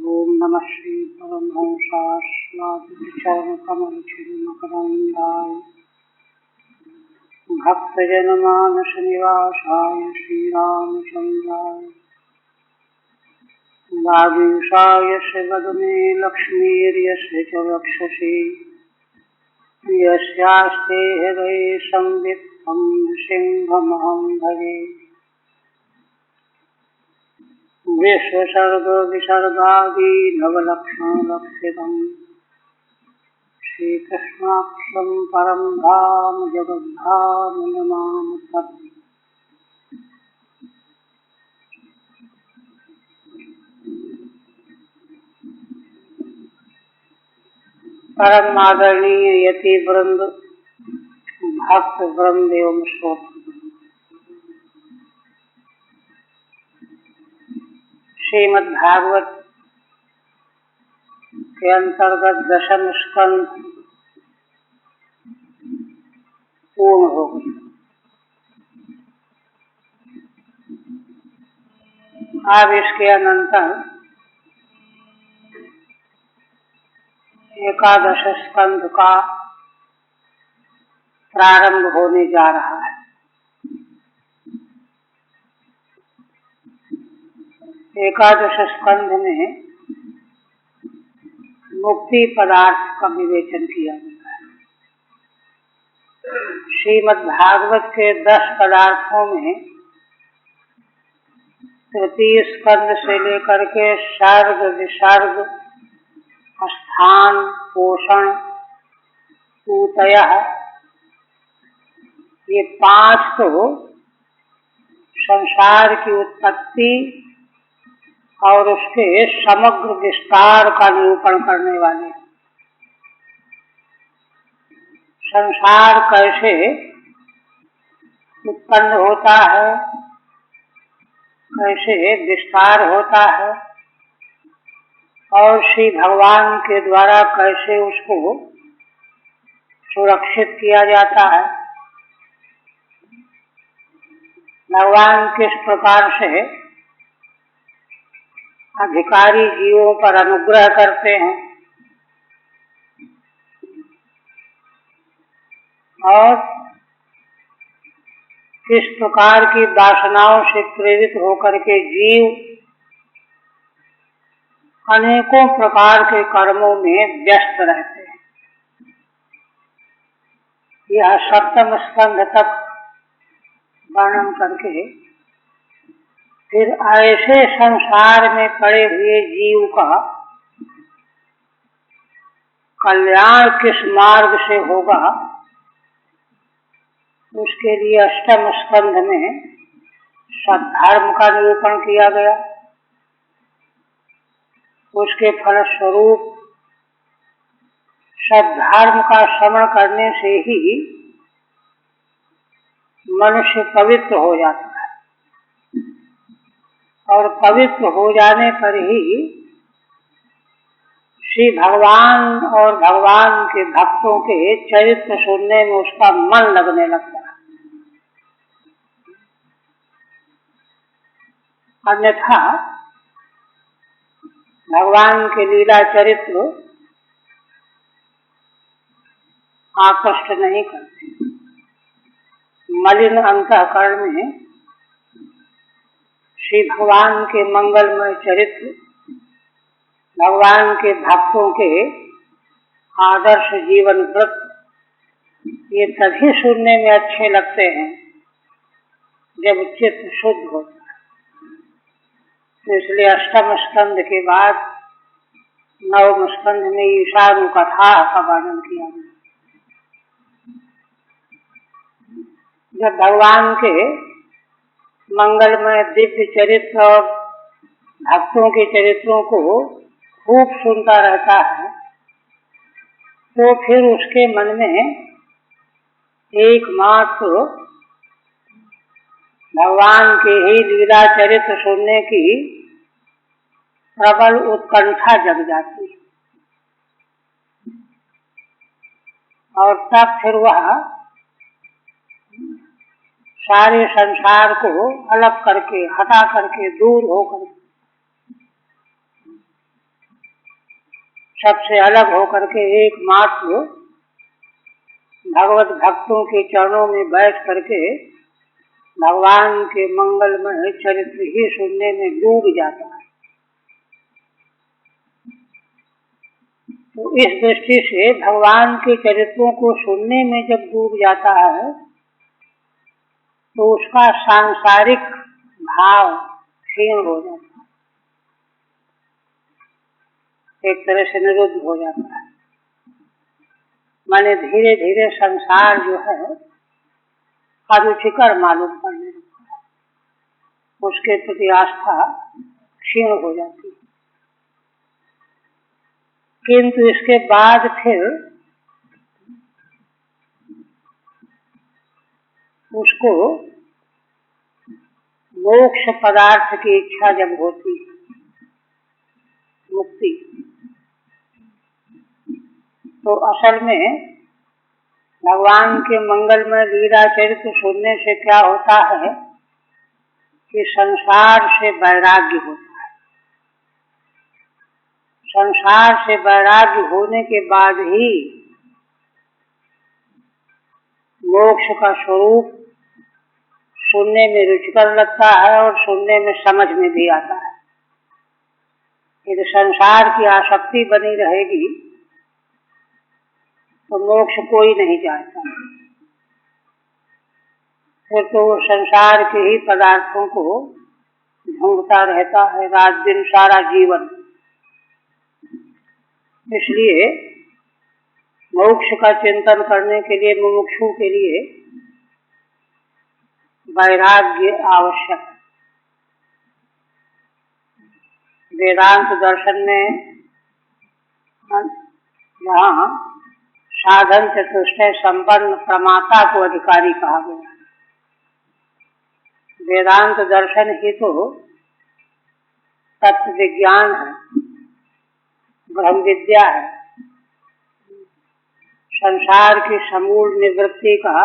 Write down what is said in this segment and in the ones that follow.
ओम नमः श्री परमहंसास्वादिचरणकमलचिन्मकरन्दाय भक्तजनमानसनिवासाय श्रीरामचन्द्राय वागीशाय वदने लक्ष्मीर्यस्य च वक्षसि यस्यास्ते हृदये संवित्तं सिंहमहं भजे। विश्वसर्ग विसर्गादि नवलक्षणलक्षितम् श्रीकृष्णाख्यं परं धाम जगद्धाम नमामि तत्। परम आदरणीय यति वृंद, भक्त वृंद एवं श्रोत श्रीमद्भागवत के अंतर्गत दशम स्कंध पूर्ण हो गई। अब इसके अनंतर एकादश स्कंध का प्रारंभ होने जा रहा है। एकादश स्कंध में मुक्ति पदार्थ का विवेचन किया गया है। श्रीमद्भागवत के 10 पदार्थों में तृतीय स्कंध से लेकर के सर्ग विसर्ग स्थान पोषण पूतयः ये 5 तो संसार की उत्पत्ति और उसके समग्र विस्तार का निरूपण करने वाले। संसार कैसे उत्पन्न होता है, कैसे विस्तार होता है और श्री भगवान के द्वारा कैसे उसको सुरक्षित किया जाता है, भगवान किस प्रकार से अधिकारी जीवों पर अनुग्रह करते हैं और किस प्रकार की वासनाओं से प्रेरित होकर के जीव अनेकों प्रकार के कर्मों में व्यस्त रहते हैं। यह सप्तम स्कंध तक वर्णन करके फिर ऐसे संसार में पड़े हुए जीव का कल्याण किस मार्ग से होगा उसके लिए अष्टम स्कंध में सद्धर्म का निरूपण किया गया। उसके फलस्वरूप सद्धर्म का श्रवण करने से ही मनुष्य पवित्र हो जाता है और पवित्र हो जाने पर ही श्री भगवान और भगवान के भक्तों के चरित्र सुनने में उसका मन लगने लगता है। अन्यथा भगवान के लीला चरित्र आकृष्ट नहीं करते। मलिन अंतःकरण में श्री भगवान के मंगलमय चरित्र, भगवान के भक्तों के आदर्श जीवन व्रत ये तभी सुनने में अच्छे लगते हैं जब चित्त शुद्ध होता है। तो इसलिए अष्टम स्कंध के बाद नवम स्कंध में ईशानु कथा का वर्णन किया गया। जब भगवान के मंगलमय दिव्य चरित्र और भक्तों के चरित्रों को खूब सुनता रहता है तो फिर उसके मन में एकमात्र भगवान के ही लीला चरित्र सुनने की प्रबल उत्कंठा जग जाती है और तब फिर वह सारे संसार को अलग करके हटा करके दूर होकर सबसे अलग होकर के एकमात्र भगवत भक्तों के चरणों में बैठ करके भगवान के मंगलमय चरित्र ही सुनने में डूब जाता है। तो इस दृष्टि से भगवान के चरित्रों को सुनने में जब डूब जाता है तो उसका सांसारिक भाव क्षीण हो जाता है, एक तरह से निरुद्ध हो जाता है। माने धीरे धीरे संसार जो है अरुचिकर मालूम पड़ने लगता है, उसके प्रति आस्था क्षीण हो जाती है। किंतु इसके बाद फिर उसको मोक्ष पदार्थ की इच्छा जब होती है, मुक्ति, तो असल में भगवान के मंगलमय लीला चरित्र सुनने से क्या होता है कि संसार से वैराग्य होता है। संसार से वैराग्य होने के बाद ही मोक्ष का स्वरूप सुनने में रुचिकर लगता है और सुनने में समझ में भी आता है। यदि संसार की आसक्ति बनी रहेगी तो मोक्ष कोई नहीं चाहता, फिर तो वो संसार के ही पदार्थों को ढूंढता रहता है रात दिन सारा जीवन। इसलिए मोक्ष का चिंतन करने के लिए मुमुक्षु के लिए वैराग्य आवश्यक है। वेदांत दर्शन में यहाँ साधन चतुष्टय संपन्न प्रमाता को अधिकारी कहा गया। वेदांत दर्शन ही तो तत्व विज्ञान है, ब्रह्म विद्या है, संसार की समूल निवृत्ति का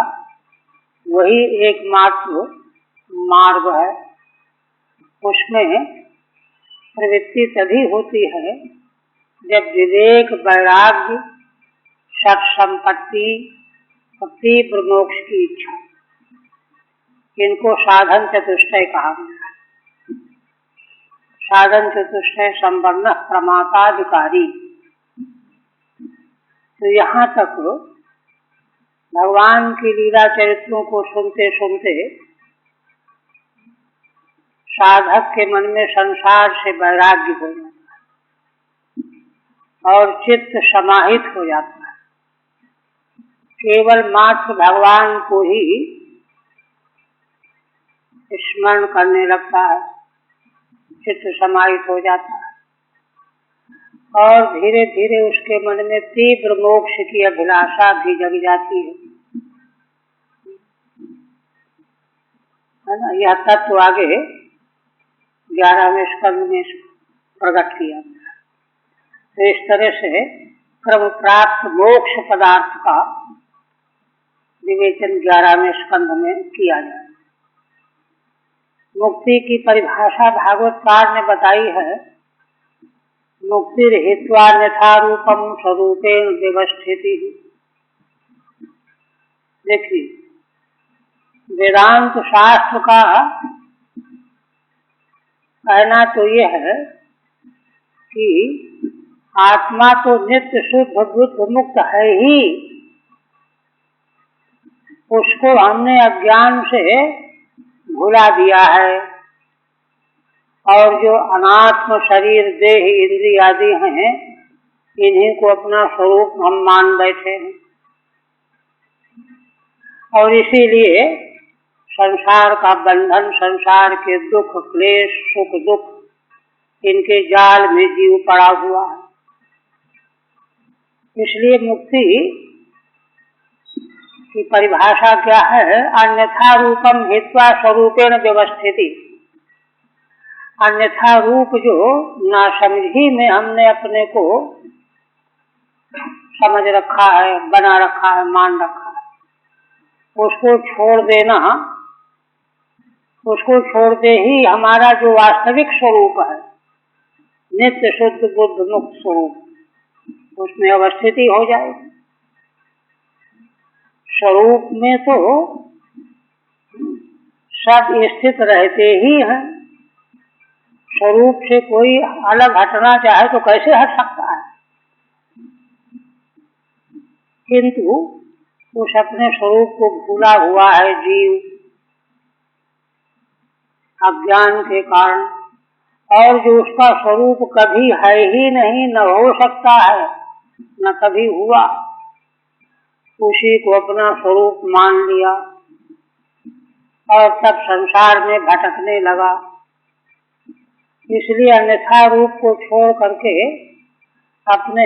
वही एकमात्र मार्ग है। उसमें प्रवृत्ति तभी होती है जब विवेक, वैराग्य, सत संपत्ति और तीव्र मोक्ष की इच्छा, इनको साधन चतुष्टय कहा गया है। साधन चतुष्टय संपन्न प्रमाताधिकारी। तो यहाँ तक भगवान की लीला चरित्रों को सुनते सुनते साधक के मन में संसार से वैराग्य हो जाता है और चित्त समाहित हो जाता है। केवल मात्र भगवान को ही स्मरण करने लगता है, चित्त समाहित हो जाता है और धीरे धीरे उसके मन में तीव्र मोक्ष की अभिलाषा भी जग जाती है ना। यह तत्व आगे 11वें स्कंद में प्रकट किया गया। तो इस तरह से क्रम प्राप्त मोक्ष पदार्थ का विवेचन 11वें स्कंद में किया जाए। मुक्ति की परिभाषा भागवतकार ने बताई है, मुक्ति हेत्वा यथा रूपम स्वरूपेण व्यवस्थिति। देखिए, वेदांत शास्त्र का कहना तो ये है कि आत्मा तो नित्य शुद्ध बुद्ध मुक्त है ही, उसको हमने अज्ञान से भुला दिया है और जो अनात्म शरीर, देह, इंद्रिय आदि हैं, इन्हीं को अपना स्वरूप हम मान बैठे हैं और इसीलिए संसार का बंधन, संसार के दुख, क्लेश, सुख, दुख, इनके जाल में जीव पड़ा हुआ है। इसलिए मुक्ति की परिभाषा क्या है? अन्यथा रूपम हित्वा स्वरूपेण व्यवस्थिति। अन्यथा रूप जो नासमझी में हमने अपने को समझ रखा है, बना रखा है, मान रखा है, उसको छोड़ देना, उसको छोड़ते ही हमारा जो वास्तविक स्वरूप है, नित्य शुद्ध बुद्ध मुक्त स्वरूप, उसमें अवस्थिति हो जाएगी। स्वरूप में तो सब स्थित रहते ही हैं। स्वरूप से कोई अलग हटना चाहे तो कैसे हट सकता है? किंतु उस अपने स्वरूप को भूला हुआ है जीव, अज्ञान के कारण, और जो उसका स्वरूप कभी है ही नहीं, न हो सकता है, न कभी हुआ, उसी को अपना स्वरूप मान लिया और तब संसार में भटकने लगा। इसलिए अन्यथा रूप को छोड़ करके अपने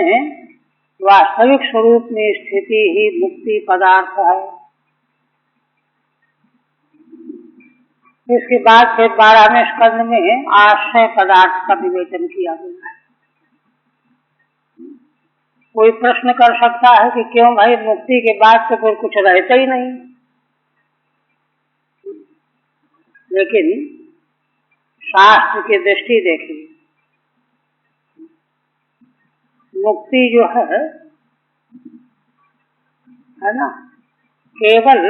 वास्तविक स्वरूप में स्थिति ही मुक्ति पदार्थ है। इसके बाद फिर 12वें स्कंद में आश्रय पदार्थ का विवेचन किया गया है। कोई प्रश्न कर सकता है कि क्यों भाई, मुक्ति के बाद तो फिर कुछ रहता ही नहीं। लेकिन शास्त्र की दृष्टि देखिए, मुक्ति जो है ना, केवल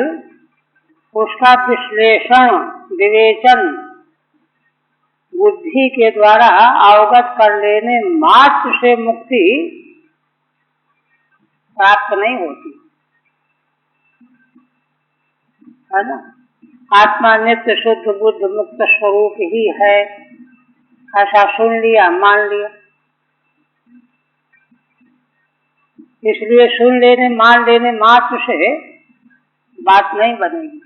उसका विश्लेषण विवेचन बुद्धि के द्वारा अवगत कर लेने मात्र से मुक्ति प्राप्त नहीं होती है ना। आत्मा नित्य शुद्ध बुद्ध मुक्त स्वरूप ही है, ऐसा सुन लिया, मान लिया। इसलिए सुन लेने मान लेने मात्र से बात नहीं बनेगी।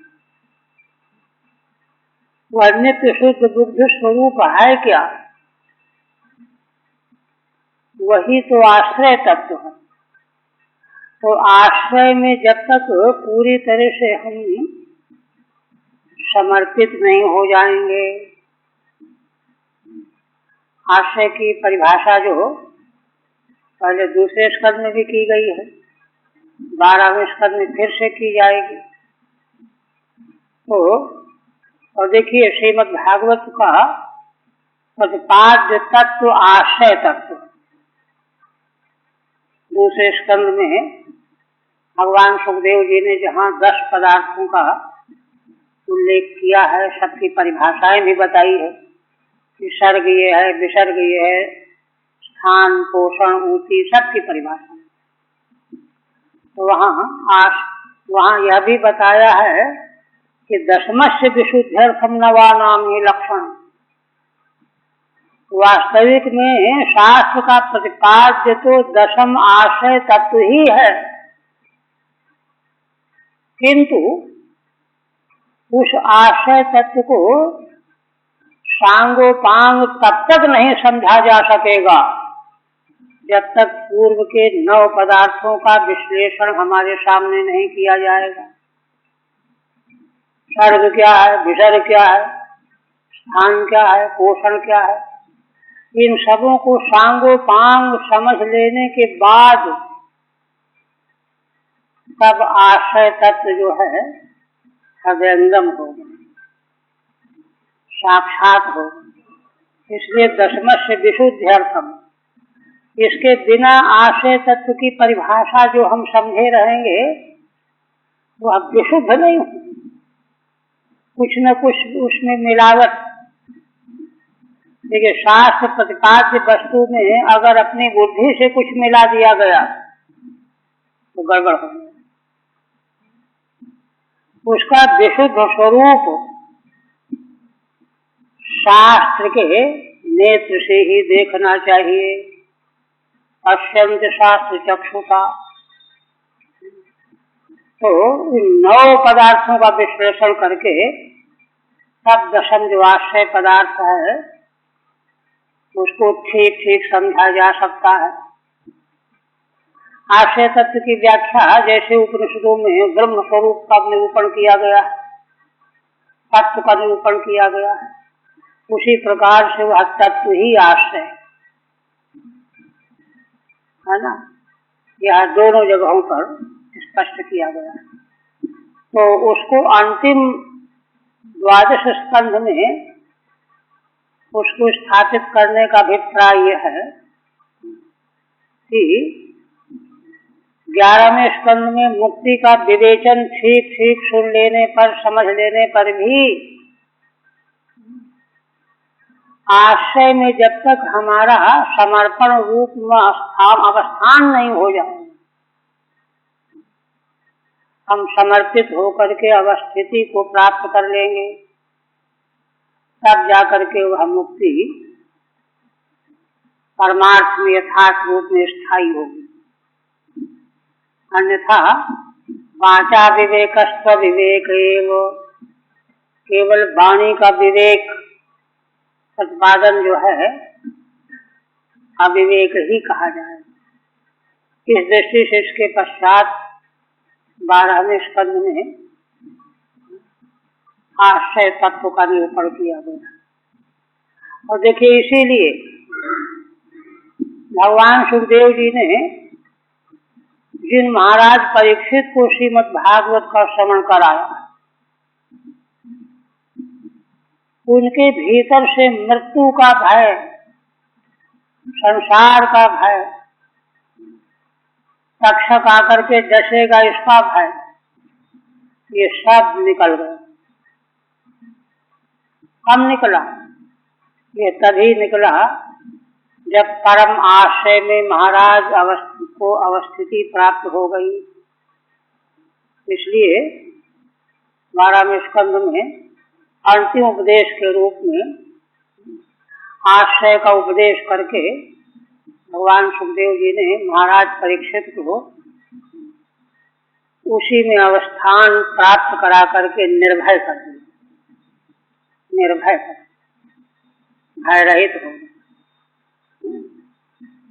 वह नित्य शुद्ध बुद्ध स्वरूप है क्या? वही तो आश्रय तत्व है। तो आश्रय में जब तक पूरी तरह से हम समर्पित नहीं हो जाएंगे, आश्रय की परिभाषा जो पहले दूसरे स्कंद में भी की गई है, 12वें स्कंद में फिर से की जाएगी। तो और देखिए, श्रीमद् भागवत का प्रतिपाद्य तत्व आश्रय तत्व, दूसरे स्कंद में भगवान सुखदेव जी ने जहाँ 10 पदार्थों का उल्लेख किया है, सबकी परिभाषाएं भी बताई है कि सर्ग ये है, विसर्ग ये है, स्थान, पोषण, ऊति, सबकी परिभाषा। तो वहाँ यह भी बताया है कि दशमस्य विशुद्ध्यर्थम नवानाम ही लक्षण। वास्तविक में शास्त्र का प्रतिपाद्य तो दशम आश्रय तत्व ही है, किंतु उस आश्रय तत्व को सांगोपांग तब तक नहीं समझा जा सकेगा जब तक पूर्व के 9 पदार्थों का विश्लेषण हमारे सामने नहीं किया जाएगा। सर्ग क्या है, विसर्ग क्या है, स्थान क्या है, पोषण क्या है, इन सबों को सांगोपांग समझ लेने के बाद तब आश्रय तत्व जो है हृदयंगम होगा, साक्षात होगा। इसलिए दशमस्य विशुद्ध्यर्थम, इसके बिना आश्रय तत्व की परिभाषा जो हम समझे रहेंगे वह विशुद्ध नहीं, कुछ न कुछ उसमें मिलावट। देखिए, शास्त्र प्रतिपाद्य वस्तु में अगर अपनी बुद्धि से कुछ मिला दिया गया तो गड़बड़ हो गया। उसका विशुद्ध स्वरूप शास्त्र के नेत्र से ही देखना चाहिए। अत्यंत शास्त्र चक्षुषा। तो इन 9 पदार्थों का विश्लेषण करके तब दशम जो आश्रय पदार्थ है उसको ठीक ठीक समझा जा सकता है। आश्रय तत्व की व्याख्या जैसे उपनिषदों में ब्रह्म स्वरूप का निरूपण किया गया, तत्व का निरूपण किया गया, उसी प्रकार से वह तत्व ही आश्रय है ना। यह दोनों जगहों पर स्पष्ट किया गया। तो उसको अंतिम 12वें स्कंध में उसको स्थापित करने का अभिप्राय यह है कि 11वें स्कंद में मुक्ति का विवेचन ठीक ठीक सुन लेने पर, समझ लेने पर भी आश्रय में जब तक हमारा समर्पण रूप में अवस्थान नहीं हो जाए, हम समर्पित होकर के अवस्थिति को प्राप्त कर लेंगे, तब जाकर के वह मुक्ति परमार्थ में यथार्थ रूप में स्थायी होगी। अन्यथा वाचा विवेकस्व विवेक एवं, केवल वाणी का विवेक प्रतिपादन जो है अविवेक ही कहा जाए। इस दृष्टि से इसके पश्चात 12वें स्कंद में आश्रय तत्व का निरूपण किया गया। और देखिए, इसीलिए भगवान सुखदेव जी ने जिन महाराज परीक्षित को श्रीमद् भागवत का श्रवण कराया, उनके भीतर से मृत्यु का भय, संसार का भय, तक्षक आकर के डसेगा इसका भय, ये सब निकल गए। कब निकला? ये तभी निकला जब परम आश्रय में महाराज को अवस्थिति प्राप्त हो गई। इसलिए 12वें स्कंद में अंतिम उपदेश के रूप में आश्रय का उपदेश करके भगवान सुखदेव जी ने महाराज परीक्षित को उसी में अवस्थान प्राप्त करा करके निर्भय कर दिया, निर्भय कर, भय रहित हो,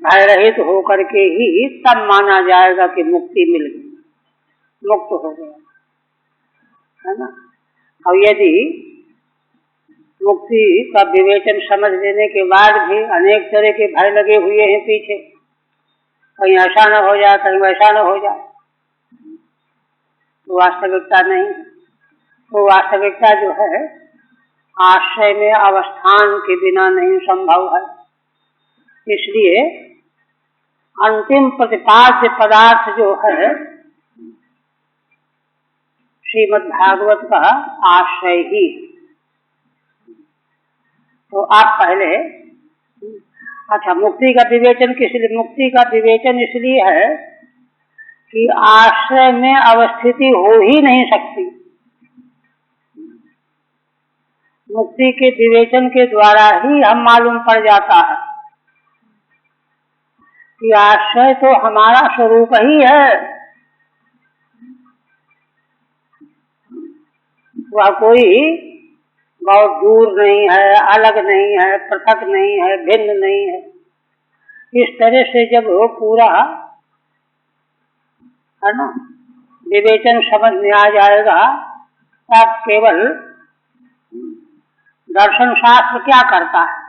भय रहित होकर के ही तब माना जाएगा कि मुक्ति मिल गई, मुक्त हो गया, है ना। और यदि मुक्ति का विवेचन समझ लेने के बाद भी अनेक तरह के भय लगे हुए हैं पीछे, कहीं ऐसा न हो जाए, कहीं वैसा न हो जाए, तो वास्तविकता नहीं। तो वास्तविकता जो है आश्रय में अवस्थान के बिना नहीं संभव है। इसलिए अंतिम प्रतिपाद्य पदार्थ जो है श्रीमद् भागवत का आश्रय ही। तो आप पहले, अच्छा, मुक्ति का विवेचन किस लिए? मुक्ति का विवेचन इसलिए है कि आश्रय में अवस्थिति हो ही नहीं सकती। मुक्ति के विवेचन के द्वारा ही हम मालूम पड़ जाता है कि आश्रय तो हमारा स्वरूप ही है, वह कोई बहुत दूर नहीं है, अलग नहीं है, पृथक नहीं है, भिन्न नहीं है। इस तरह से जब वो पूरा, है ना, विवेचन समझ में आ जाएगा, तब केवल दर्शन शास्त्र क्या करता है?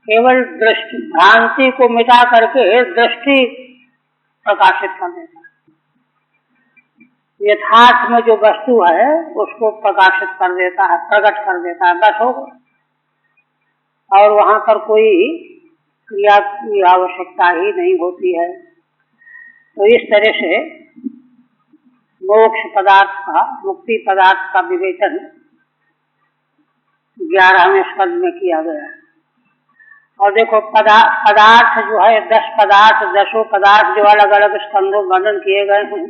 केवल दृष्टि, भ्रांति को मिटा करके दृष्टि प्रकाशित कर देता है। यथार्थ में जो वस्तु है उसको प्रकाशित कर देता है, प्रकट कर देता है, बस हो गया। और वहां पर कोई क्रिया की आवश्यकता ही नहीं होती है। तो इस तरह से मोक्ष पदार्थ का, मुक्ति पदार्थ का विवेचन 11वें स्कंद में किया गया है। और देखो, पदार्थ जो है 10 पदार्थ, 10 पदार्थ जो अलग अलग स्कंदों में वर्णन किए गए हैं,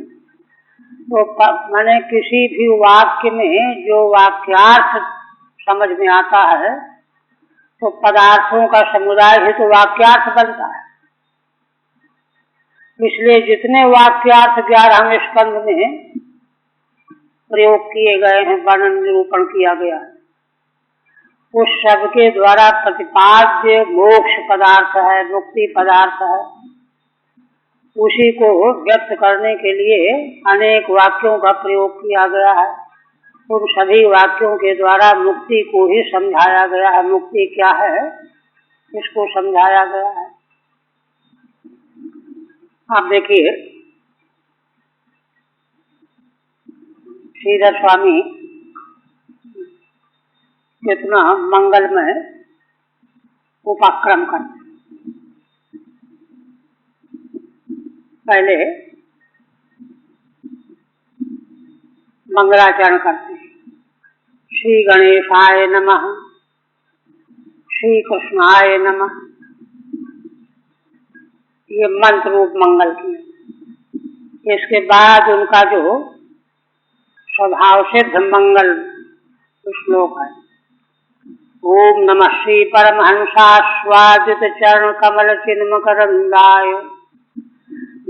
तो माने किसी भी वाक्य में जो वाक्यार्थ समझ में आता है, तो पदार्थों का समुदाय ही तो वाक्यार्थ बनता है। इसलिए जितने वाक्यार्थ 11वें स्कंद में प्रयोग किए गए हैं, वर्णन निरूपण किया गया है, उस सब के द्वारा प्रतिपाद्य मोक्ष पदार्थ है, मुक्ति पदार्थ है। उसी को व्यक्त करने के लिए अनेक वाक्यों का प्रयोग किया गया है। उन सभी वाक्यों के द्वारा मुक्ति को ही समझाया गया है। मुक्ति क्या है इसको समझाया गया है। आप देखिए, श्रीधर स्वामी कितना मंगलमय उपक्रम करते। पहले मंगलाचरण करते हैं। श्री गणेशाय नमः, श्री कृष्णाय नमः, ये मंत्र रूप मंगल की। इसके बाद उनका जो स्वभाव सिद्ध मंगल श्लोक है, ओम नमः श्री परमहंसास्वादित चरण कमल चिन्मकरंदाय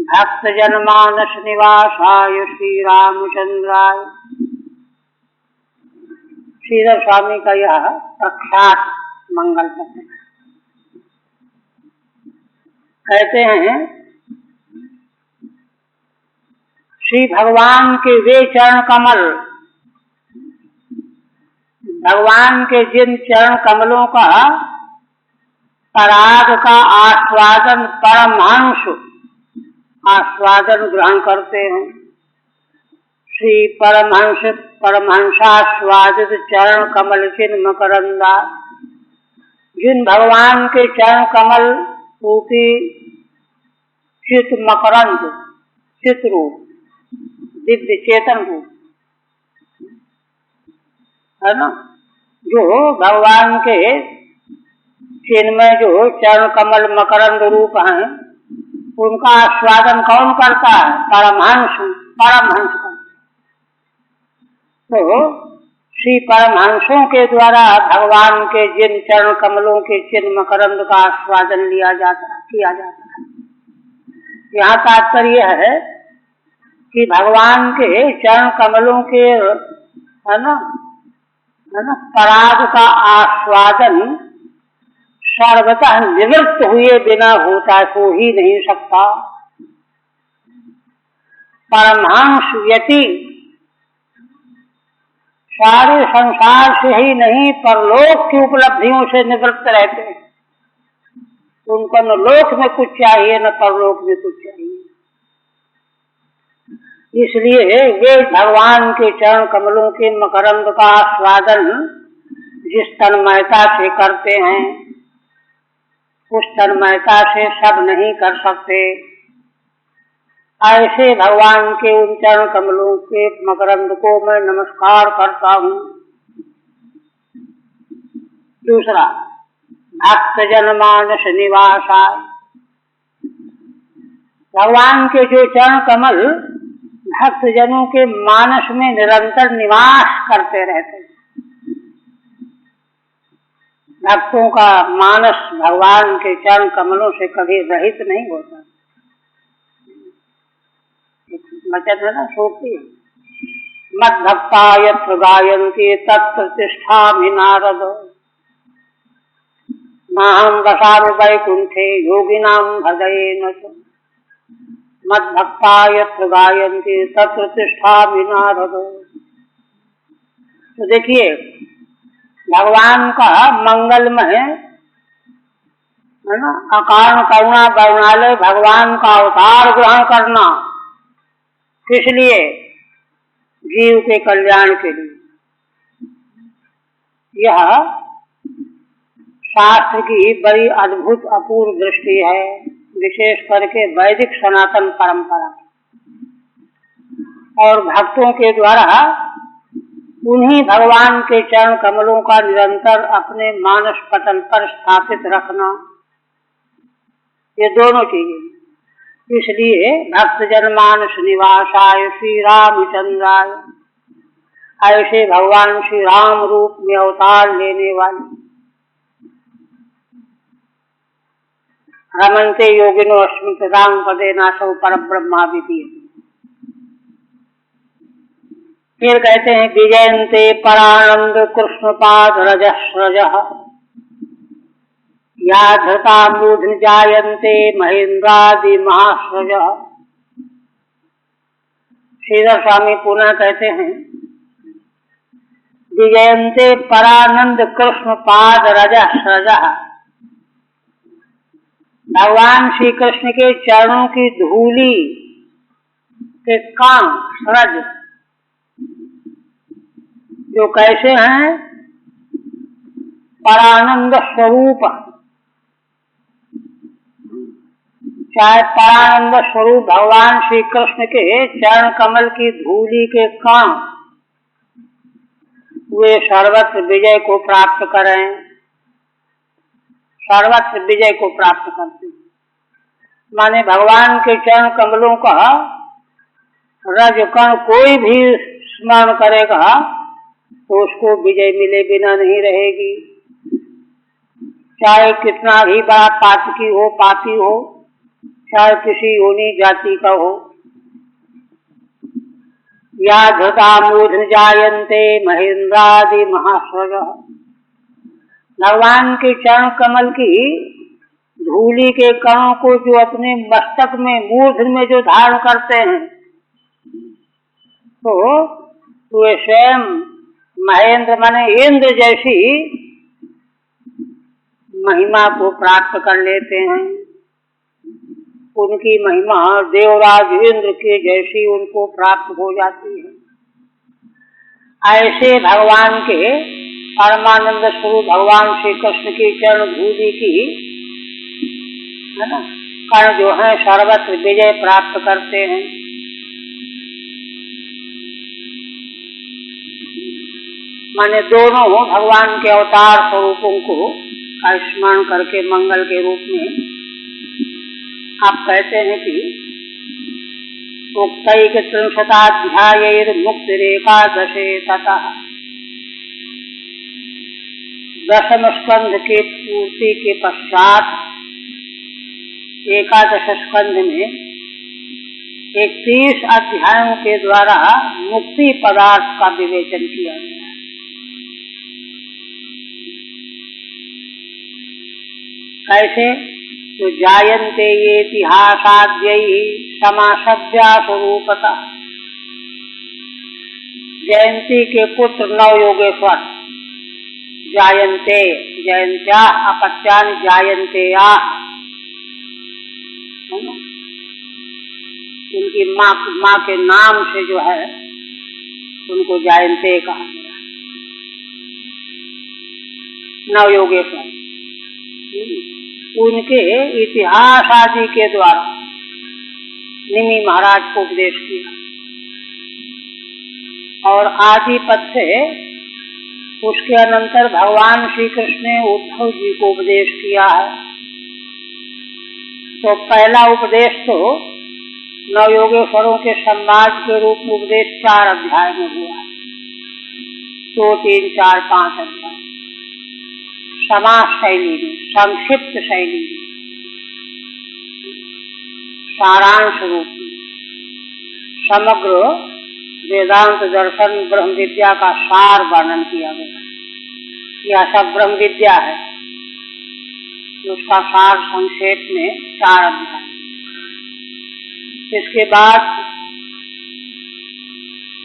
भक्त जनमानस निवासाय श्री रामचंद्राय। श्रीधर स्वामी का यह प्रख्यात मंगल पत्र है। कहते हैं श्री भगवान के वे चरण कमल, भगवान के जिन चरण कमलों का पराग का आस्वादन परमहंस आस्वादन ग्रहण करते हैं। श्री परमहंसास्वादित चरण कमल चिन्ह मकरंदा, जिन भगवान के चरण कमल रूपी चित मकरंद, चित रूप, दिव्य चेतन रूप है ना, जो भगवान के चिन्मय जो चरण कमल मकरंद रूप हैं, उनका आस्वादन कौन करता है? परमहंस, परमहंस करता। तो श्री परमहंसों के द्वारा भगवान के जिन चरण कमलों के चिन्ह मकरंद का आस्वादन किया जाता है। यहाँ तात्पर्य है कि भगवान के चरण कमलों के है ना पराग का आस्वादन सर्वतः निवृत्त हुए बिना होता हो ही नहीं सकता। परमहंस व्यति सारे संसार से ही नहीं, परलोक की उपलब्धियों से निवृत्त रहते हैं। उनको न लोक में कुछ चाहिए न परलोक में कुछ चाहिए। इसलिए वे भगवान के चरण कमलों के मकरंद का आस्वादन जिस तन्मयता से करते हैं, उस तन्मयता से सब नहीं कर सकते। ऐसे भगवान के उन चरण कमलों के मकरंद को मैं नमस्कार करता हूँ। दूसरा, भक्त जनमानस निवासाय, भगवान के जो चरण कमल भक्त जनों के मानस में निरंतर निवास करते रहते हैं। भक्तों का मानस भगवान के चरण कमलों से कभी रहित नहीं होता। वचन है ना, सोचती है, मद भक्ता यत्र गायन्ति तत्र तिष्ठामि नारद, नाहं वसामि वैकुंठे योगिनां हृदयेन च। मद भक्ता यत्र गायन्ति तत्र तिष्ठामि नारद। तो देखिए, भगवान का मंगलमय है ना अकारण करुणा वर्णालय भगवान का अवतार ग्रहण करना, किस लिए? जीव के कल्याण के लिए। यह शास्त्र की बड़ी अद्भुत अपूर्व दृष्टि है, विशेष करके वैदिक सनातन परंपरा। और भक्तों के द्वारा उन्हीं भगवान के चरण कमलों का निरंतर अपने मानस पटल पर स्थापित रखना, ये दोनों चीजें। इसलिए भक्त जनमानस निवासाय श्री रामचंद्राय, ऐसे भगवान श्री राम रूप में अवतार लेने वाले रमन्ते योगिनो अस्मितां पदेनासौ परब्रह्मा विधीयते। फिर कहते हैं विजयन्ते परानंद कृष्ण पाद रजस्रजः, या धृता मूढ़ जायन्ते महेन्द्रादि महास्रजः। श्रीधर स्वामी पुनः कहते हैं विजयन्ते परानंद कृष्ण पाद रजस्रजः, भगवान श्री कृष्ण के चरणों की धूली के काम रज, जो कैसे हैं? परानंद स्वरूप, चाहे परानंद स्वरूप भगवान श्री कृष्ण के चरण कमल की धूली के काम वे सर्वत्र विजय को प्राप्त करें, सर्वत्र विजय को प्राप्त करते। माने भगवान के चरण कमलों का रजकण कोई भी स्मरण करेगा तो उसको विजय मिले बिना नहीं रहेगी। चाहे कितना भी बड़ा पातकी हो, पापी हो, चाहे किसी योनि जाति का हो। या धृता मूढ़ जायन्ते महेंद्रादि महास्वरः। भगवान के चरण कमल की धूलि के कणों को जो अपने मस्तक में मूर्ध में जो धारण करते हैं तो वे स्वयं महेंद्र माने इंद्र जैसी महिमा को प्राप्त कर लेते हैं। उनकी महिमा देवराज इंद्र के जैसी उनको प्राप्त हो जाती है। ऐसे भगवान के परमानंद स्वरूप भगवान श्री कृष्ण की चरण धूलि की है ना कण जो है सर्वत्र विजय प्राप्त करते हैं। माने दोनों भगवान के अवतार स्वरूपों को स्मरण करके मंगल के रूप में आप कहते हैं कि उक्तैक त्रिंशताध्यायैर् मुक्तिरेकादशे ततः। दशम स्कंध के पूर्ति के पश्चात एकादश स्कंध में 31 अध्यायों के द्वारा मुक्ति पदार्थ का विवेचन किया गया। कैसे? तो जायन्ते ये इतिहासाद्यैः समासव्या स्वरूपतः। जयंती के पुत्र नव योगेश्वर जायन्ते, जयंत्या अपत्यानि जायन्तेया, उनकी माँ के नाम से जो है उनको जायन्ते कहा गया। नव योगेश्वर उनके इतिहास आदि के द्वारा निमि महाराज को उपदेश किया और आदि पद से उसके अनंतर भगवान श्री कृष्ण ने उद्धव जी को उपदेश किया है। तो पहला उपदेश तो नवयोगेश्वरों के समाज के रूप में उपदेश 4 अध्याय में हुआ, 2, 3, 4, 5 अध्याय समास शैली में, संक्षिप्त शैली में, सारांश रूप में समग्र वेदांत दर्शन ब्रह्म विद्या का सार वर्णन किया गया। यह सब ब्रह्म विद्या है, उसका सार संक्षेप में 4 अध्याय। इसके बाद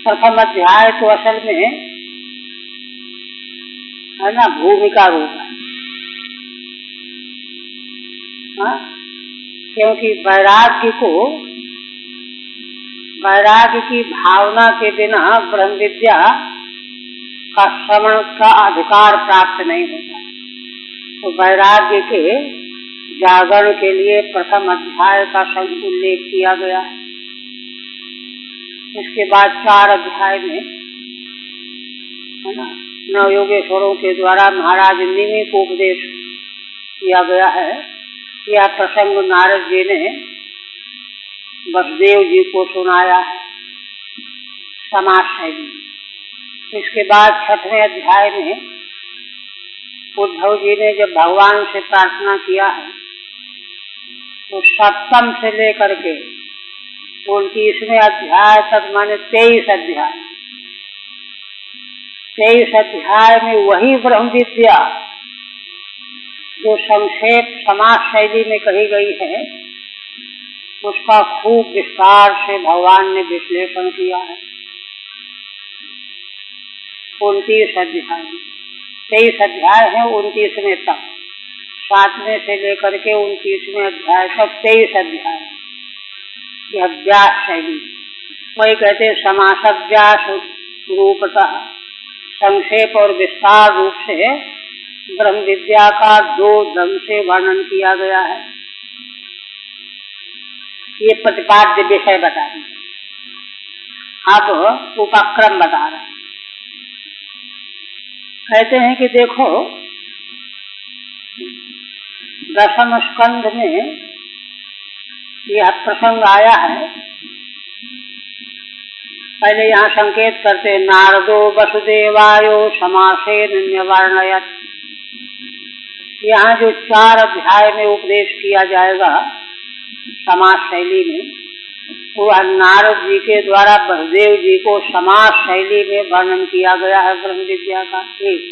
प्रथम अध्याय तो असल में है ना भूमिका रूप है, क्योंकि वैराग्य की भावना के बिना ब्रह्म विद्या का श्रवण का अधिकार प्राप्त नहीं होता। तो वैराग्य के जागरण के लिए प्रथम अध्याय का उल्लेख किया गया है। इसके बाद 4 अध्याय में है ना नवयोगेश्वरों के द्वारा महाराज निमि को उपदेश किया गया है। यह प्रसंग नारद जी ने वसुदेव जी को सुनाया है समास शैली। इसके बाद 6वें अध्याय में उद्धव जी ने जब भगवान से प्रार्थना किया है तो 7 से लेकर के 29वें अध्याय तक माने 23 अध्याय, 23 अध्याय में वही ब्रह्म विद्या जो संक्षेप समास शैली में कही गई है उसका खूब विस्तार से भगवान ने विश्लेषण किया है। 29 अध्याय, 23 अध्याय है 29वें तक, 7वें से लेकर के 29वें अध्याय तक 23 अध्याय। यह व्यास शैली, वही कहते हैं समासव्यास रूपतः, संक्षेप और विस्तार रूप से ब्रह्म विद्या का 2 ढंग से वर्णन किया गया है। ये प्रतिपाद्य विषय बता दिए। अब उपक्रम बता रहे हैं। कहते हैं कि देखो, दशम स्कंध में यह प्रसंग आया है। पहले यहाँ संकेत करते, नारदो वसुदेवायो समासेन न्यवर्णयत्। यहाँ जो 4 अध्याय में उपदेश किया जाएगा समास शैली में, वह नारद जी के द्वारा वसुदेव जी को समास शैली में वर्णन किया गया है ब्रह्म विद्या का एक,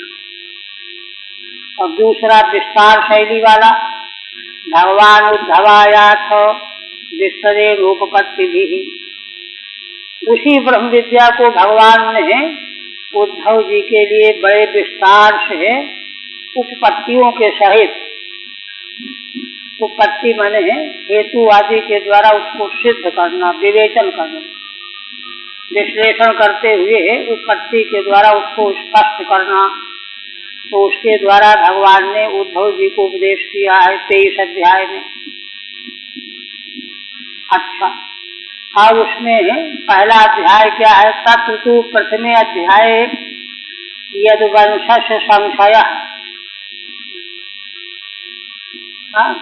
और दूसरा विस्तार शैली वाला, भगवान उद्धवायाथ विस्तरे रूपपत्ति भी। उसी ब्रह्म विद्या को भगवान ने उद्धव जी के लिए बड़े विस्तार से उपपत्तियों के सहित, उपपत्ति माने हेतु आदि के द्वारा उसको सिद्ध करना, विवेचन करना, विश्लेषण करते हुए उपपत्ति के द्वारा उसको स्पष्ट करना, तो उसके द्वारा भगवान ने उद्धव जी को उपदेश किया है 23 अध्याय में। अच्छा, अब उसमें पहला अध्याय क्या है? तत्र तु प्रथमे अध्याय यद्वंशस्य संशयः।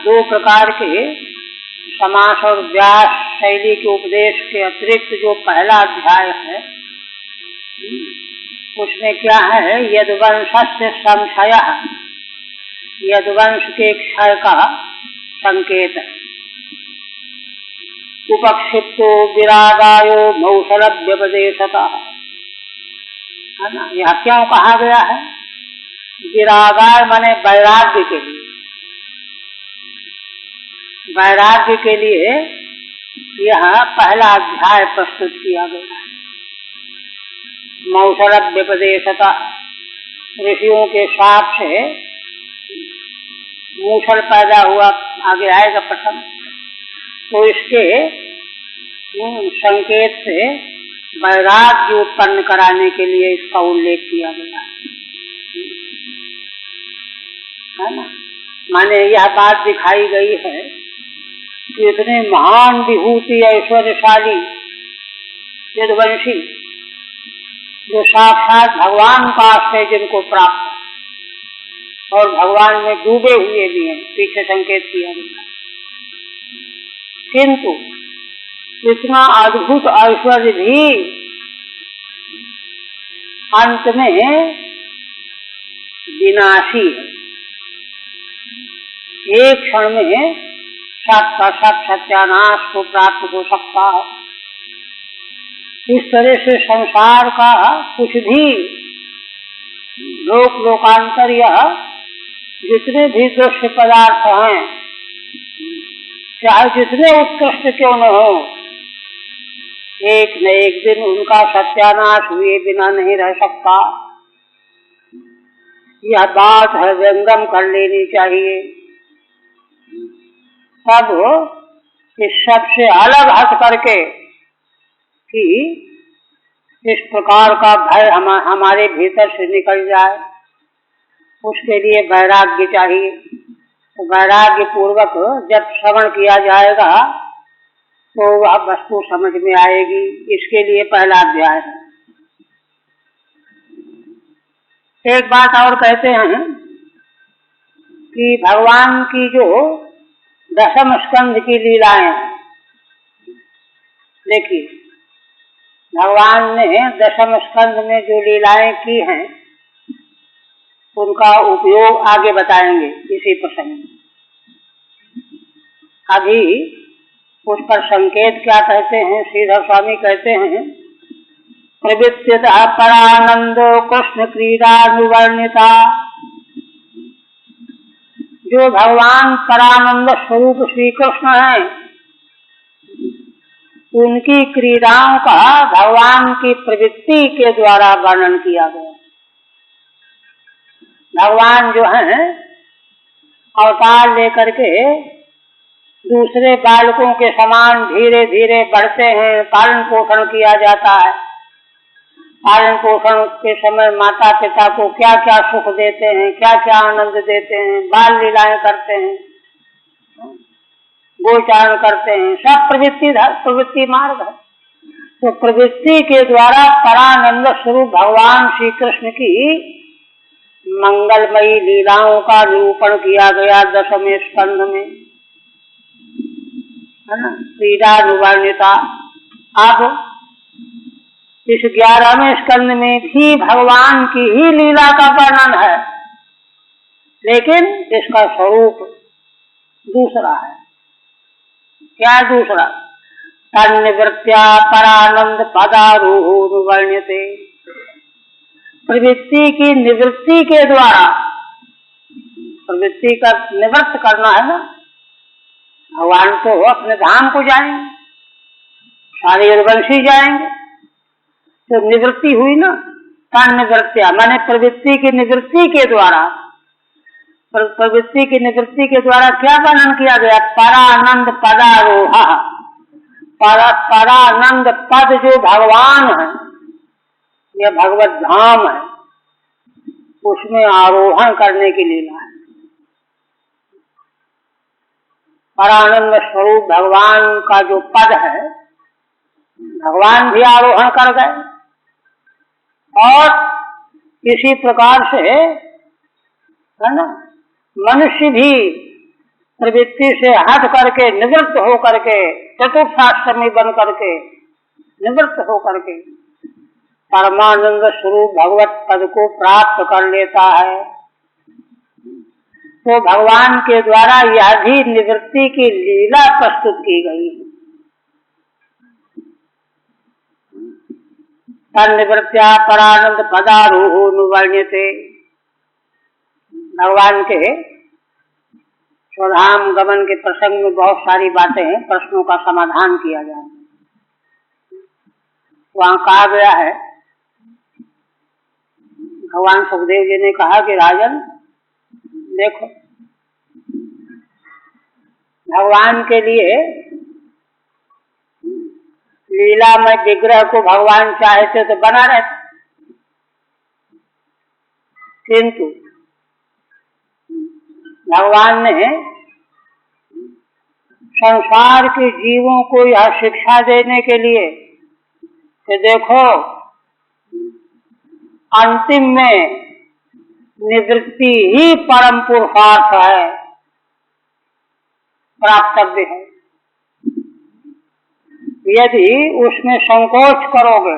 2 प्रकार के समास और व्यास शैली के उपदेश के अतिरिक्त जो पहला अध्याय है, उसमें क्या है? यद्वंशस्य संशयः, यद्वंश के क्षय का संकेत है। उपक्षिप्तो विरागायो मौसलव्यपदेशतः, है ना? यह क्यों कहा गया है? विरागाय माने वैराग्य के लिए, वैराग्य के लिए यह पहला अध्याय प्रस्तुत किया गया है। मौसलव्यपदेशतः, ऋषियों के साप से मूसल पैदा हुआ, आगे आएगा प्रसंग, तो इसके संकेत से वैराग्य उत्पन्न कराने के लिए इसका उल्लेख किया गया है ना। माने यह बात दिखाई गई है कि इतने महान विभूति ऐश्वर्यशाली यदुवंशी, जो साक्षात भगवान का आश्रय जिनको प्राप्त और भगवान में डूबे हुए भी हैं, पीछे संकेत किया गया, किंतु इतना अद्भुत ऐश्वर्य भी अंत में विनाशी है। एक क्षण में सब का सब सत्यानाश को प्राप्त हो सकता है। इस तरह से संसार का कुछ भी लोक लोकांतर यह जितने भी दृश्य पदार्थ हैं, चाहे जितने उत्कृष्ट क्यों न हो, एक न एक दिन उनका सत्यानाश हुए बिना नहीं रह सकता। यह बात हृदयंगम कर लेनी चाहिए। सब इस सब से अलग हट करके कि इस प्रकार का भय हमारे भीतर से निकल जाए, उसके लिए वैराग्य चाहिए। तो वैराग्य पूर्वक जब श्रवण किया जाएगा तो वह वस्तु समझ में आएगी। इसके लिए पहला अध्याय है। एक बात और कहते हैं कि भगवान की जो दशम स्कंध की लीलाएं, देखिए भगवान ने दशम स्कंध में जो लीलाएं की हैं उनका उपयोग आगे बताएंगे इसी प्रसंग में। अभी उस पर संकेत क्या कहते हैं? श्रीधर स्वामी कहते हैं, प्रवृत्तितः परानंदो कृष्ण क्रीडानुवर्णिता। जो भगवान परानंद स्वरूप श्री कृष्ण है, उनकी क्रीडाओं का भगवान की प्रवृत्ति के द्वारा वर्णन किया गया। भगवान जो हैं अवतार लेकर के दूसरे बालकों के समान धीरे धीरे बढ़ते हैं, पालन पोषण किया जाता है। पालन पोषण के समय माता पिता को क्या क्या सुख देते हैं, क्या क्या आनंद देते हैं, बाल लीलाएं करते हैं, गोचारण करते हैं, सब प्रवृत्ति मार्ग है। तो प्रवृत्ति के द्वारा परानंद स्वरूप भगवान श्री कृष्ण की मंगलमयी लीलाओं का निरूपण किया गया 10वें स्कंध में, है ना, क्रीडानुवर्णिता। अब इस 11वें स्कंध में भी भगवान की ही लीला का वर्णन है, लेकिन इसका स्वरूप दूसरा है। क्या दूसरा? तन्निवृत्त्या परानंद पदारूढ़। प्रवृत्ति की निवृत्ति के द्वारा, प्रवृत्ति का निवृत्त करना है ना, भगवान तो अपने धाम को जाएंगे, सारे यदुवंशी जाएंगे, तो निवृत्ति हुई ना। तन्निवृत्त्या माने प्रवृत्ति की निवृत्ति के द्वारा, प्रवृत्ति की निवृत्ति के द्वारा क्या वर्णन किया गया? परानंद पदारोहा। परानंद पद जो भगवान है, यह भगवत धाम है, उसमें आरोहण करने की लीला है। परानंद स्वरूप भगवान का जो पद है, भगवान भी आरोहण कर गए, और इसी प्रकार से, है ना, मनुष्य भी प्रवृत्ति से हट करके, निवृत्त हो करके, चतुर्थाश्रमी बन करके, निवृत्त हो करके परमानंद स्वरूप भगवत पद को प्राप्त कर लेता है। तो भगवान के द्वारा यह भी निवृत्ति की लीला प्रस्तुत की गई है। तन्निवृत्त्या परानंद पदारूढ़। भगवान के स्वधाम गमन के प्रसंग में बहुत सारी बातें हैं, प्रश्नों का समाधान किया जाए। वहां कहा गया है, भगवान सुखदेव जी ने कहा कि राजन देखो, भगवान के लिए लीलामय विग्रह को भगवान चाहते तो बना रहता, किंतु भगवान ने संसार के जीवों को यह शिक्षा देने के लिए कि देखो, अंतिम में निवृत्ति ही परम पुरुषार्थ है, प्राप्तव्य है। यदि उसमें संकोच करोगे,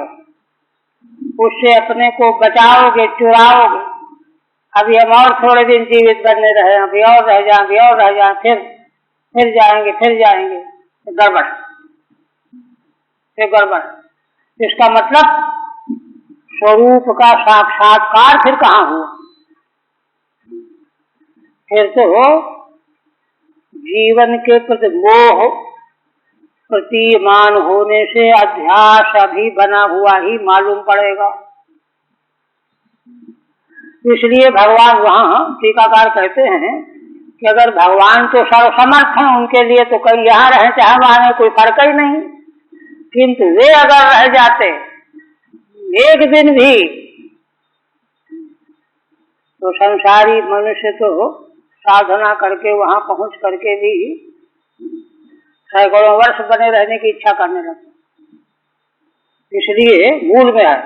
उससे अपने को बचाओगे, चुराओगे, अभी हम और थोड़े दिन जीवित बने रहे, अभी और रह जाए, अभी और रह जाए, फिर जाएंगे, तो गड़बड़, फिर गड़बड़। इसका मतलब स्वरूप का साक्षात्कार फिर कहाँ हुआ? फिर तो जीवन के प्रति मोह प्रतिमान होने से अध्यास अभी बना हुआ ही मालूम पड़ेगा। इसलिए भगवान, वहाँ टीकाकार कहते हैं कि अगर भगवान तो सर्वसमर्थ हैं, उनके लिए तो कहीं यहाँ रहे चाहे वहां में कोई फर्क ही नहीं, किंतु वे अगर रह जाते एक दिन भी, तो संसारी मनुष्य तो साधना करके वहां पहुंच करके भी सैकड़ों वर्ष बने रहने की इच्छा करने लगते। इसलिए मूल में है,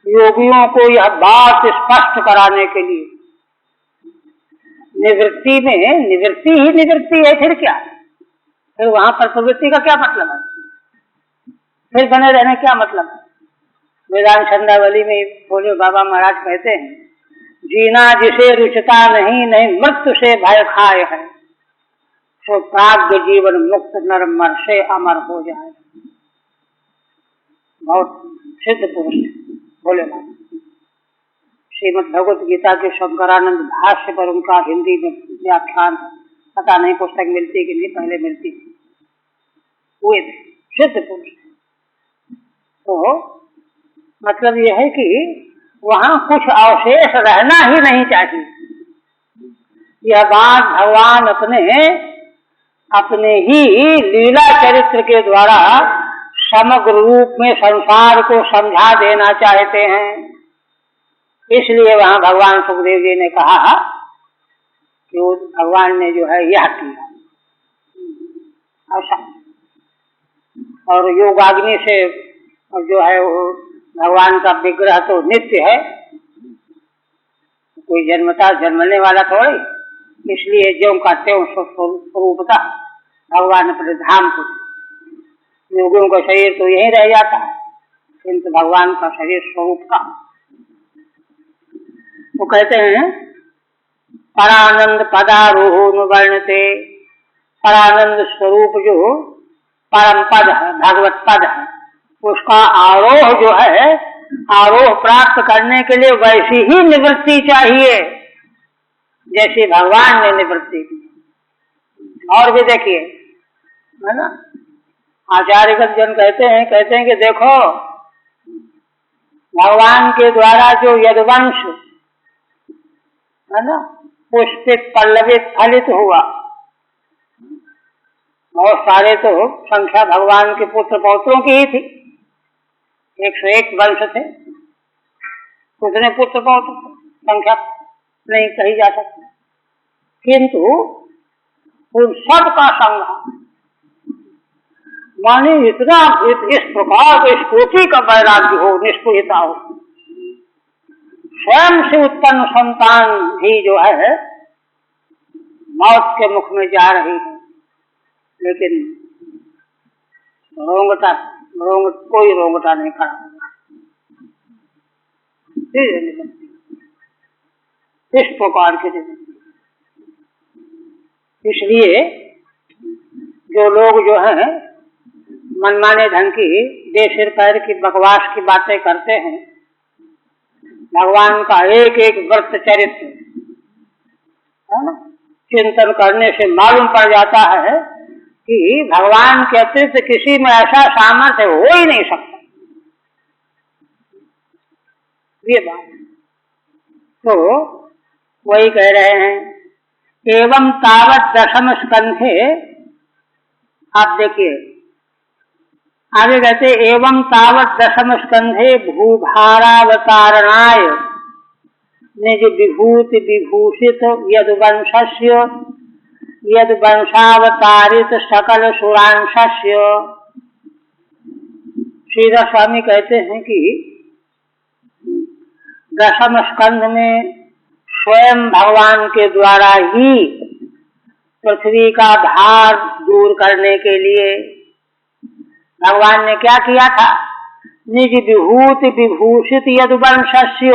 योगियों को यह बात स्पष्ट कराने के लिए, निवृत्ति में निवृत्ति ही निवृत्ति है, फिर क्या? फिर वहां पर प्रवृत्ति का क्या मतलब है? फिर बने रहने क्या मतलब है? वेदांत छंदावली में भोले बाबा महाराज कहते हैं, जीना जिसे रुचता नहीं, नहीं मृत्यु से भय खाए है, सो प्राज्ञ जीवन मुक्त नर मर से अमर हो जाए। बहुत सिद्ध पुरुष भोले बाबा। श्रीमद् भगवत गीता के शंकरानंद भाष्य पर उनका हिंदी में व्याख्यान, पता नहीं पुस्तक मिलती कि नहीं, पहले मिलती थी, हुए थे, सिद्ध पुरुष। तो मतलब यह है कि वहां कुछ अवशेष रहना ही नहीं चाहिए। यह बात भगवान अपने ही लीला चरित्र के द्वारा समग्र रूप में संसार को समझा देना चाहते हैं। इसलिए वहां भगवान सुखदेव जी ने कहा कि वो भगवान ने जो है यह किया ऐसा, और योगाग्नि से जो है वो भगवान का विग्रह तो नित्य है, कोई जन्मने वाला थोड़ी, इसलिए ज्यों कहते हैं स्वरूपता भगवान अपने धाम को। योगियों का शरीर तो यहीं रह जाता है, किंतु भगवान का शरीर स्वरूप का। वो कहते हैं परानंद पदारोहण वर्णते, परानंद स्वरूप जो परम पद है, भगवत पद है, उसका आरोह जो है, आरोह प्राप्त करने के लिए वैसी ही निवृत्ति चाहिए जैसी भगवान ने निवृत्ति की। और भी देखिए, है ना, आचार्यगत जन कहते हैं कि देखो भगवान के द्वारा जो यदुवंश है ना पुष्पित पल्लवित फलित हुआ, बहुत सारे तो संख्या भगवान के पुत्र पौत्रों की ही थी, 101 वंश थे, उतने पुत्र पौत्र संख्या नहीं कही जा सकती, किंतु उन सब का संग्रह माने इतना इस प्रकार इस कोटि का वैराग्य हो, निष्ठुरता हो, स्वयं से उत्पन्न संतान भी जो है मौत के मुख में जा रही है, लेकिन कोई रोंगटा नहीं खड़ा होगा। इस प्रकार के इसलिए जो लोग जो हैं मनमाने ढंग की दे सिर पैर की बकवास की बातें करते हैं, भगवान का एक एक व्रत चरित्र है ना चिंतन करने से मालूम पड़ जाता है कि भगवान के अतिरिक्त किसी में ऐसा सामर्थ्य हो ही नहीं सकता। ये बात तो वही कह रहे हैं, एवं तावत दशम स्कंधे। आप देखिए आगे कहते, एवं तावत दशम स्कंधे भूभारावतारणाय निज विभूति विभूषित यदुवंशस्य यदुवंशावतारित सकल सुरांशस्य। श्रीधर स्वामी कहते हैं कि दशम स्कंध में स्वयं भगवान के द्वारा ही पृथ्वी का भार दूर करने के लिए भगवान ने क्या किया था, निज विभूति विभूषित यदुवंशस्य,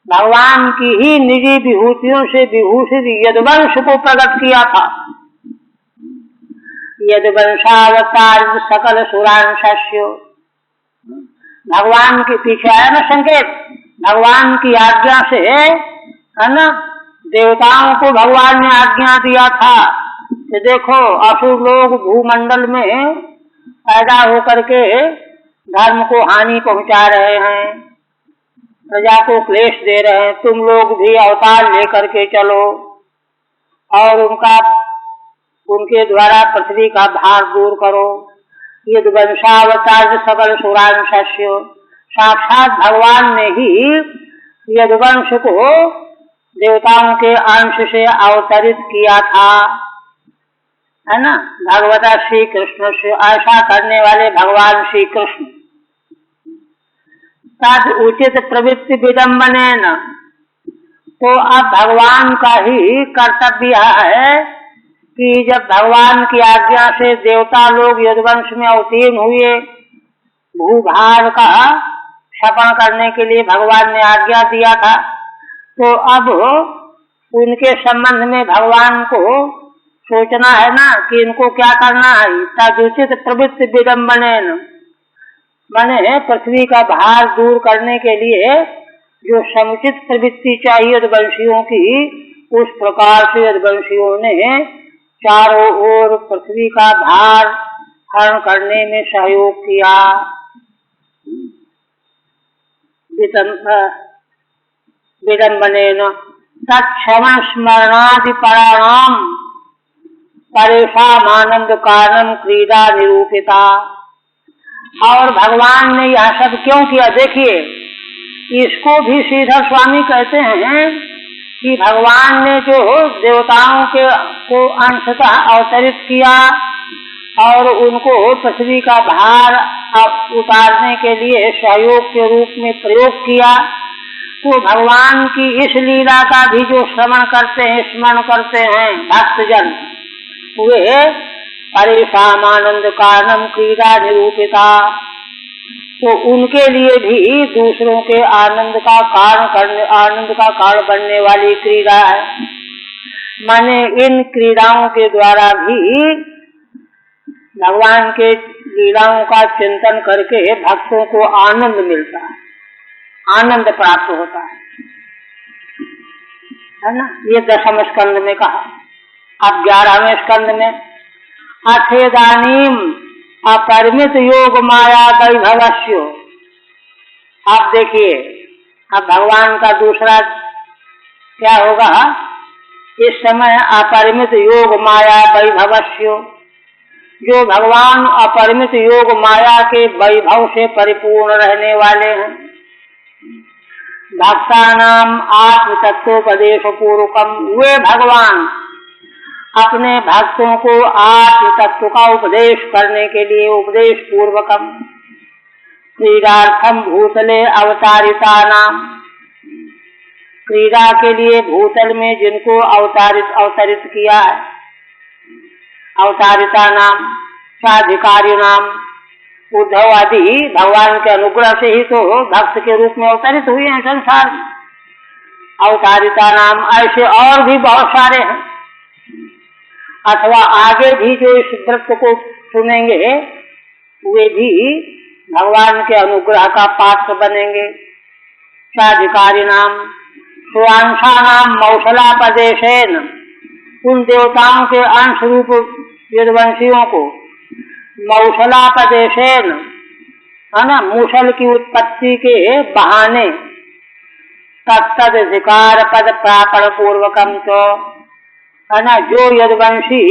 भगवान की ही निजी विभूतियों से विभूषित यदुवंश को प्रकट किया था। यदुवंशावतार सकल सुरांशस्य, भगवान के पीछे आया ना संकेत, भगवान की आज्ञा से है ना देवताओं को भगवान ने आज्ञा दिया था कि देखो असुर लोग भूमंडल में पैदा होकर के धर्म को हानि पहुंचा रहे हैं, प्रजा को क्लेश दे रहे हैं, तुम लोग भी अवतार लेकर के चलो और उनके द्वारा पृथ्वी का भार दूर करो। ये यदुवंशावतार सकल सुरांशस्य, साक्षात भगवान ने ही यदुवंश को देवताओं के अंश से अवतरित किया था, है ना। भगवता श्री कृष्ण से ऐसा करने वाले भगवान श्री कृष्ण तद उचित प्रवृत्ति विडम्बने न, तो अब भगवान का ही कर्तव्य है कि जब भगवान की आज्ञा से देवता लोग यदुवंश में अवतीर्ण हुए, भूभार का क्षपण करने के लिए भगवान ने आज्ञा दिया था, तो अब उनके संबंध में भगवान को सोचना है ना कि इनको क्या करना है। तदुचित प्रवृत्ति विडम्बने न, माने पृथ्वी का भार दूर करने के लिए जो समुचित प्रवृत्ति चाहिए यदुवंशियों की, उस प्रकार से यदुवंशियों ने चारों ओर पृथ्वी का भार हरण करने में सहयोग किया। विडम्बनेन तत्क्षमण स्मरणादि पराणाम परेशानंद कारणम क्रीडा निरूपिता। और भगवान ने यह सब क्यों किया, देखिए इसको भी श्रीधर स्वामी कहते हैं कि भगवान ने जो देवताओं को अंशतः अवतरित किया और उनको पृथ्वी का भार उतारने के लिए सहयोग के रूप में प्रयोग किया, तो भगवान की इस लीला का भी जो श्रवण करते हैं, स्मरण करते हैं भक्तजन, वे परेशान आनंद कारणम क्रीड़ा निरूपिता, तो उनके लिए भी दूसरों के आनंद का कारण बनने वाली क्रीड़ा है। माने इन क्रीड़ाओं के द्वारा भी भगवान के लीलाओं का चिंतन करके भक्तों को आनंद मिलता है, आनंद प्राप्त होता है ना। ये 10वें स्कंद में कहा। अब 11वें स्कंद में अथेदानीम अपरिमित योग माया वैभवस्यो। आप देखिए, अब भगवान का दूसरा क्या होगा, इस समय अपरिमित योग माया वैभवस्यो, जो भगवान अपरिमित योग माया के वैभव से परिपूर्ण रहने वाले हैं। भक्तानाम आत्म तत्वोपदेश पूर्वकम, वे भगवान अपने भक्तों को आत्म तत्व का उपदेश करने के लिए उपदेश पूर्वकम क्रीडार्थम भूतले अवतारिता नाम, क्रीड़ा के लिए भूतल में जिनको अवतरित किया है, अवतारिता नाम साधिकारी नाम, उद्धव आदि भगवान के अनुग्रह से ही तो भक्त के रूप में अवतरित हुए हैं संसार में। अवतारिता नाम ऐसे और भी बहुत सारे हैं, अथवा आगे भी जो इस व्रत को सुनेंगे वे भी भगवान के अनुग्रह का पात्र बनेंगे। साधिकारी नाम स्वांशा नाम मौसलापदेशेन, उन देवताओं के अंश रूप यदुवंशियों को मौसलापदेशेन, है ना, मूसल की उत्पत्ति के बहाने तत्तधिकार पद प्रापण पूर्वकम, तो है ना, जो यदुवंशी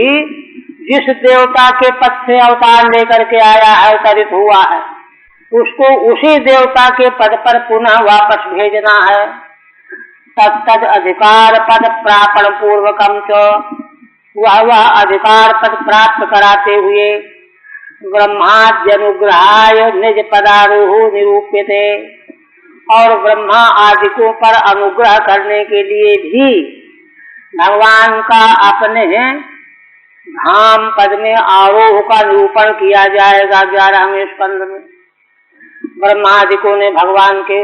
जिस देवता के पद से अवतार लेकर के आया है, अवतरित हुआ है, उसको उसी देवता के पद पर पुनः वापस भेजना है। तत्तद अधिकार पद प्रापण पूर्वकम, तो वह अधिकार पद प्राप्त कराते हुए ब्रह्माद्यनुग्रहाय निज पदारोह निरूप्यते, और ब्रह्मा आदिकों पर अनुग्रह करने के लिए भी भगवान का अपने धाम पद में आरोह का निरूपण किया जाएगा। 11वें स्कंद में ब्रह्मादिकों ने भगवान के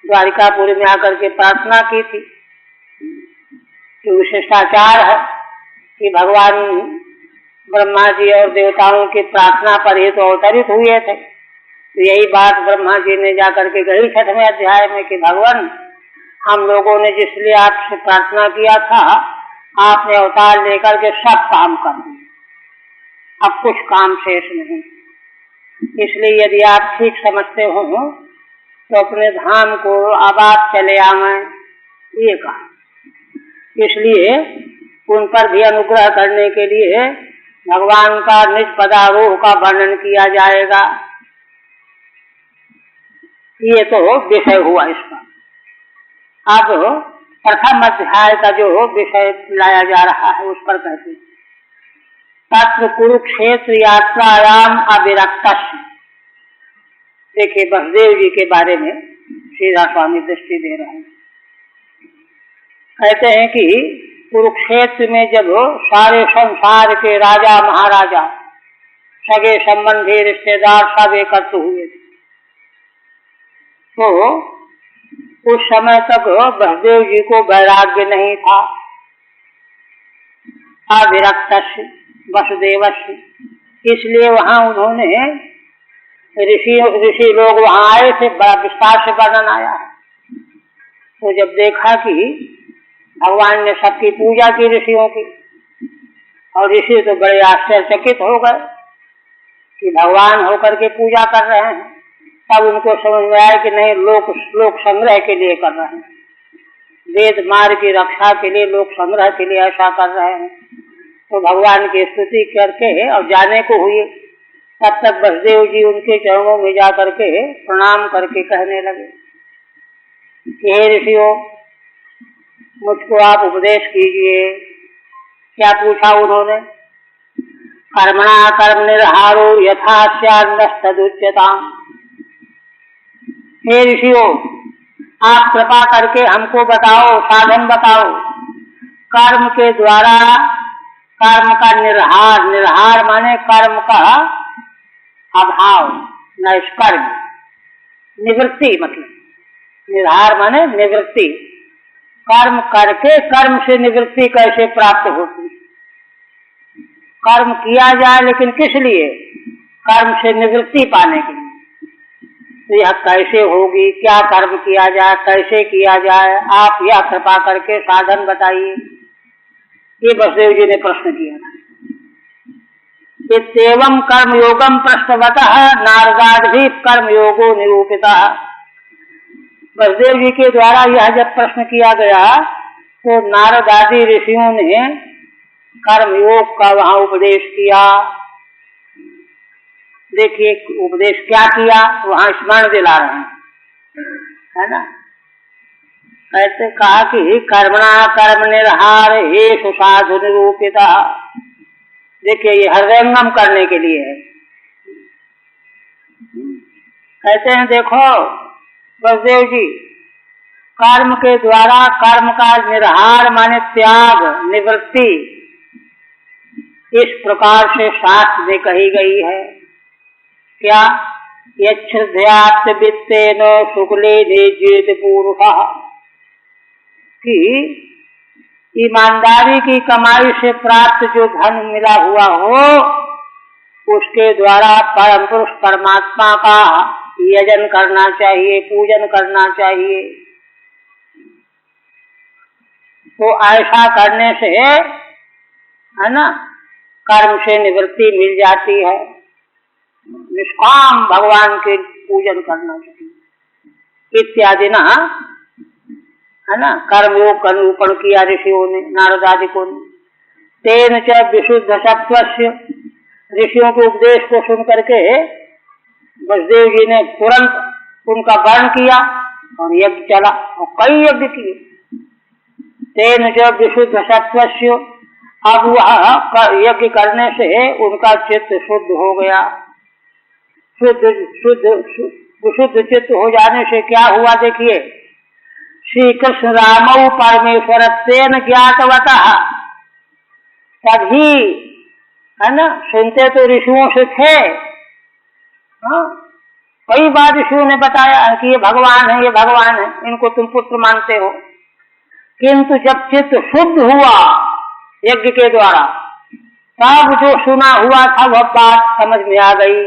द्वारिकापुरी में आकर के प्रार्थना की थी। तो विशिष्टाचार है कि भगवान ब्रह्मा जी और देवताओं की प्रार्थना पर ही तो अवतरित हुए थे। तो यही बात ब्रह्मा जी ने जाकर के कही 6वें अध्याय में कि भगवान, हम लोगों ने जिसलिए आपसे प्रार्थना किया था, आपने अवतार लेकर के सब काम कर दिए, अब कुछ काम शेष नहीं। इसलिए यदि आप ठीक समझते हो तो अपने धाम को अब आप चले आवें, ये कहा। इसलिए उन पर भी अनुग्रह करने के लिए भगवान का निज पदारोह का वर्णन किया जाएगा। ये तो विषय हुआ इसका। अब प्रथम अध्याय का जो विषय लाया जा रहा है उस पर कहते हैं तत्र कुरुक्षेत्र यात्रायाम अविरक्तस्य। देखिए, बसदेव जी के बारे में सीधा स्वामी दृष्टि दे रहे हैं। कहते हैं कि कुरुक्षेत्र में जब सारे संसार के राजा महाराजा, सगे संबंधी, रिश्तेदार सब एकत्र हुए तो उस समय तक बसदेव जी को वैराग्य नहीं था। अविरक्तस्य वसुदेवस्य, इसलिए वहां उन्होंने ऋषि लोग वहां आए थे, बड़ा विस्तार से वर्णन आया है। तो जब देखा कि भगवान ने सबकी पूजा की ऋषियों की, और ऋषि तो बड़े आश्चर्यचकित हो गए कि भगवान होकर के पूजा कर रहे हैं। तब उनको समझ में आया कि नहीं, लोक संग्रह के लिए कर रहे हैं, वेद मार्ग की रक्षा के लिए, लोक संग्रह के लिए ऐसा कर रहे हैं। तो भगवान की स्तुति करके और जाने को हुए। तब तक बसदेव जी उनके चरणों में जा करके प्रणाम करके कहने लगे कि हे ऋषियों, मुझको आप उपदेश कीजिए। क्या पूछा उन्होंने? कर्मणा कर्म निर्हारो यथा स्यान्नस्तदुच्यताम्। हे ऋषियों, आप कृपा करके हमको बताओ, साधन बताओ। कर्म के द्वारा कर्म का निर्हार, निर्हार माने कर्म का अभाव, निष्कर्म, निवृत्ति मतलब निर्हार माने निवृत्ति। कर्म करके कर्म से निवृत्ति कैसे प्राप्त होती? कर्म किया जाए लेकिन किस लिए? कर्म से निवृत्ति पाने के लिए। तो यह कैसे होगी? क्या कर्म किया जाए, कैसे किया जाए? आप यह कृपा करके साधन बताइए। ये वसुदेव जी ने प्रश्न किया था। इत्येवं कर्म योगम प्रश्नवतः नारदादि कर्म योगो निरूपिता। वसुदेव जी के द्वारा यह जब प्रश्न किया गया तो नारद आदि ऋषियों ने कर्मयोग का वहां उपदेश किया। देखिए उपदेश क्या किया, वहां स्मरण दिला रहे हैं, है ना। ऐसे कहा कि कर्मणा कर्म निर्हार हेतु साधु निरूपिता। देखिए ये हृदयंगम करने के लिए है। कहते हैं देखो वसुदेव जी, कर्म के द्वारा कर्म का निर्हार माने त्याग, निवृत्ति, इस प्रकार से शास्त्र में कही गई है। क्या? यच्छ्रद्धयाप्त वित्तेन शुक्ले निजेत पूर्वः, कि ईमानदारी की कमाई से प्राप्त जो धन मिला हुआ हो उसके द्वारा परम पुरुष परमात्मा का यजन करना चाहिए, पूजन करना चाहिए। तो ऐसा करने से है ना कर्म से निवृत्ति मिल जाती है। निष्काम भगवान के पूजन करना चाहिए इत्यादि ना, है ना। कर्मयोग का निरूपण किया ऋषियों ने, नारद आदि को। तेन च विशुद्ध सत्वस्य, ऋषियों के उपदेश को सुन करके वसुदेव जी ने तुरंत उनका वर्ण किया और यज्ञ चला और कई यज्ञ किए। तेन च विशुद्ध सत्वस्य, अब वह यज्ञ करने से उनका चित्त शुद्ध हो गया। विशुद्ध चित्त हो जाने से क्या हुआ? देखिए, श्री कृष्ण रामौ परमेश्वरत्वेन ज्ञातवतः, तभी, है ना, सुनते तो ऋषियों से थे। हाँ, कई बार ऋषियों ने बताया है कि ये भगवान है, ये भगवान है, इनको तुम पुत्र मानते हो। किंतु जब चित्त शुद्ध हुआ यज्ञ के द्वारा, तब जो सुना हुआ था वह बात समझ में आ गई।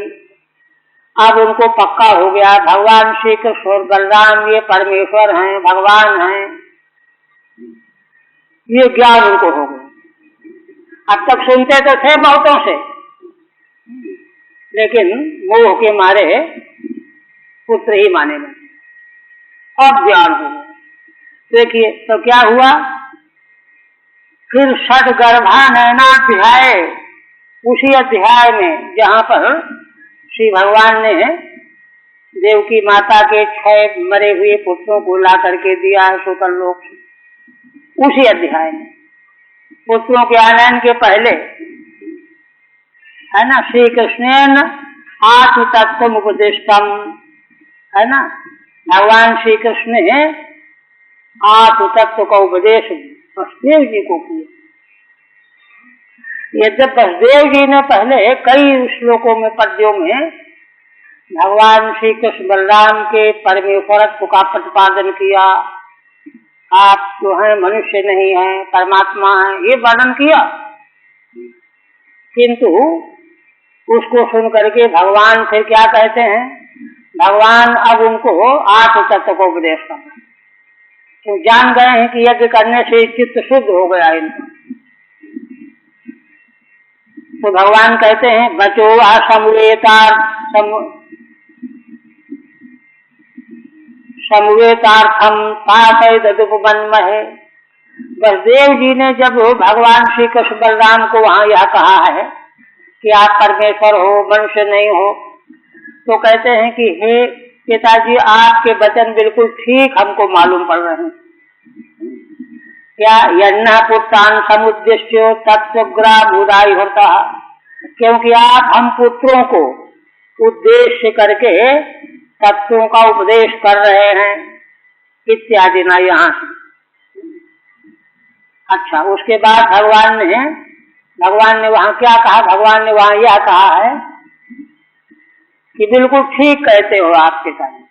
अब उनको पक्का हो गया भगवान श्री कृष्ण और बलराम ये परमेश्वर हैं, भगवान हैं, ये ज्ञान उनको हो गया। अब तक सुनते तो थे बहुतों से, लेकिन मोह के मारे पुत्र ही माने लगे, अब ज्ञान हो गया। देखिए तो क्या हुआ, फिर षड गर्भानयनाध्याय, उसी अध्याय में जहाँ पर श्री भगवान ने देवकी माता के 6 मरे हुए पुत्रों को ला करके दिया है सुतल लोक से, उसी अध्याय में पुत्रों के आनयन के पहले, है ना, श्री कृष्णेन आत्म तत्व उपदिष्टम, है ना, भगवान श्री कृष्ण ने आत्म तत्व का उपदेश वसुदेव जी को किया। यद्यपि वसुदेव जी ने पहले कई श्लोकों में, पद्यों में भगवान श्री कृष्ण बलराम के परमेश्वरत्व का प्रतिपादन किया, आप जो है मनुष्य नहीं है, परमात्मा है, ये वर्णन किया। किंतु उसको सुन करके भगवान फिर क्या कहते हैं, भगवान अब उनको आत्म तत्व को उपदेश करना, तो जान गए हैं कि यज्ञ करने से चित्त शुद्ध हो गया इनका। तो भगवान कहते हैं बचो समवेतार्थम पाठयदुपमन्महे। वसुदेव जी ने जब भगवान श्री कृष्ण बलराम को वहां यह कहा है कि आप परमेश्वर हो, मनुष्य नहीं हो, तो कहते हैं कि हे पिताजी, आपके वचन बिल्कुल ठीक हमको मालूम पड़ रहे हैं। क्या? यन्ना पुत्रान समुद्देश्य तत्वग्राम उदाई होता, क्योंकि आप हम पुत्रों को उद्देश्य करके तत्वों का उपदेश कर रहे हैं। इत्यादि ना यहाँ से। अच्छा, उसके बाद भगवान ने वहाँ क्या कहा? भगवान ने वहाँ यह कहा है कि बिल्कुल ठीक कहते हो आप पिताजी,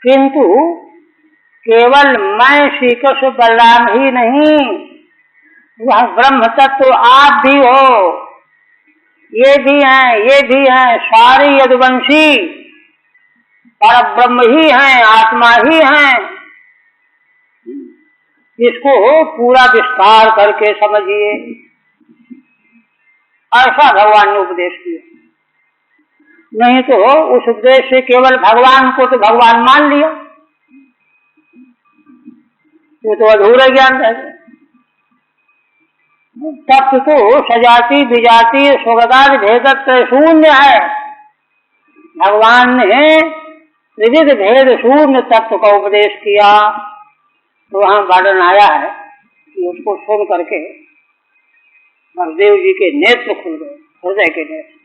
किंतु केवल मैं श्री कृष्ण बलराम ही नहीं, वह ब्रह्म तत्व आप भी हो, ये भी हैं, सारे यदुवंशी पर ब्रह्म ही हैं, आत्मा ही हैं। इसको पूरा विस्तार करके समझिए, ऐसा भगवान ने उपदेश किया। नहीं तो उस उपदेश से केवल भगवान को तो भगवान मान लिया, वो तो अधूरा ज्ञान रह गया। तत्व तो सजाति विजाति स्वगतादि भेदत्व शून्य है। भगवान ने विविध भेद शून्य तत्व का उपदेश किया, तो वहां वर्णन आया है कि उसको सुन करके बलदेव जी के नेत्र खुल गए, हृदय के नेत्र,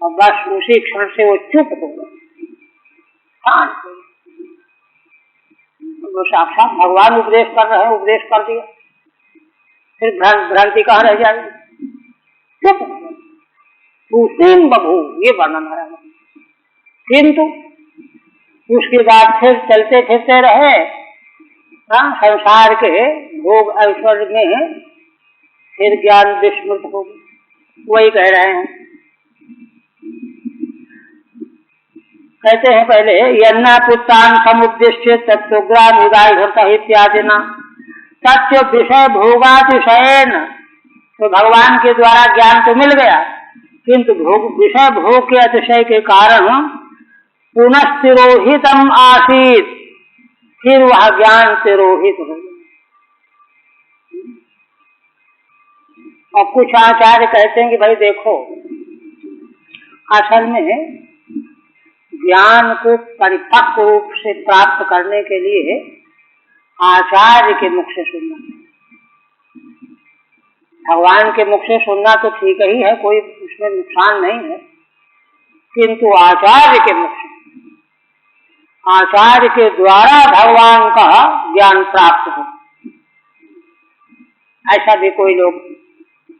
और बस उसी क्षण से वो चुप हो गए, शांत हो गए। वो साक्षात भगवान उपदेश कर रहे हैं, उपदेश कर दिया, फिर भ्रांति कहाँ रह जाएगी? चुप तूसीन बभू, ये वर्णन है। किंतु उसके बाद फिर चलते फिरते रहे, संसार के भोग ऐश्वर्य में फिर ज्ञान विस्मृत हो गया। वही कह रहे हैं, कहते हैं पहले यन्ना पुत्रान समुद्दिश्य तत्वग्राम युगाय भरता इत्यादि न तत्व विषय भोगातिशयन। तो भगवान के द्वारा ज्ञान तो मिल गया, किंतु विषय भोग के अतिशय के कारण पुनः तिरोहितम आसीत, फिर वह ज्ञान तिरोहित हो गया। और कुछ आचार्य कहते हैं कि भाई देखो, असल में ज्ञान को परिपक्व रूप से प्राप्त करने के लिए आचार्य के मुख से सुनना, भगवान के मुख से सुनना तो ठीक ही है, कोई उसमें नुकसान नहीं है, किंतु आचार्य के मुख से, आचार्य के द्वारा भगवान का ज्ञान प्राप्त हो, ऐसा भी कोई लोग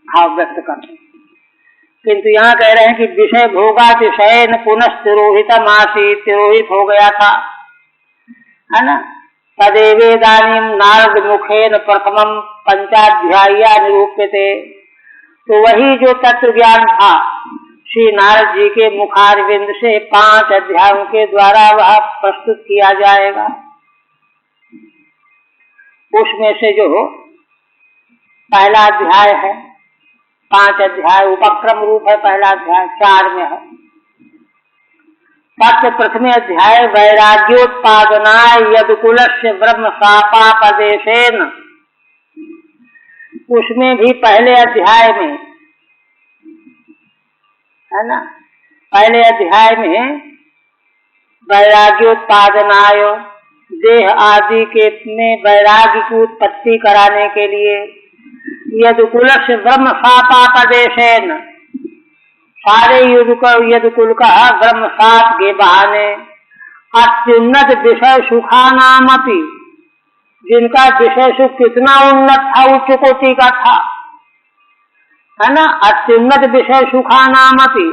भाव व्यक्त करते हैं। किंतु यहाँ कह रहे हैं कि विषय भोगातिशयन पुनः तिरोहितम आसीत, तिरोहित हो गया था, है ना। तदेवेदानीम नारद मुखेन प्रथमम पंचाध्याय्या निरूप्यते। तो वही जो तत्व ज्ञान था श्री नारद जी के मुखारविंद से 5 अध्यायों के द्वारा वह प्रस्तुत किया जाएगा। उसमें से जो पहला अध्याय है, 5 अध्याय उपक्रम रूप है, पहला अध्याय 4 में है। तत्र प्रथमे अध्याय वैराग्योत्पादनाय यदुकुलस्य ब्रह्म शापापदेशेन। उसमें भी पहले अध्याय में, है ना, पहले अध्याय में वैराग्योत्पादनाय, देह आदि के में वैराग्य की उत्पत्ति कराने के लिए, यदुकुलस्य ब्रह्म शापापदेशेन, सारे यदुकुल का ब्रह्म शाप के बहाने, अत्युन्नत विषय सुखानामपि, जिनका विषय सुख कितना उन्नत था, उच्च कोटि का था, है ना, अत्युन्नत विषय सुखानामपि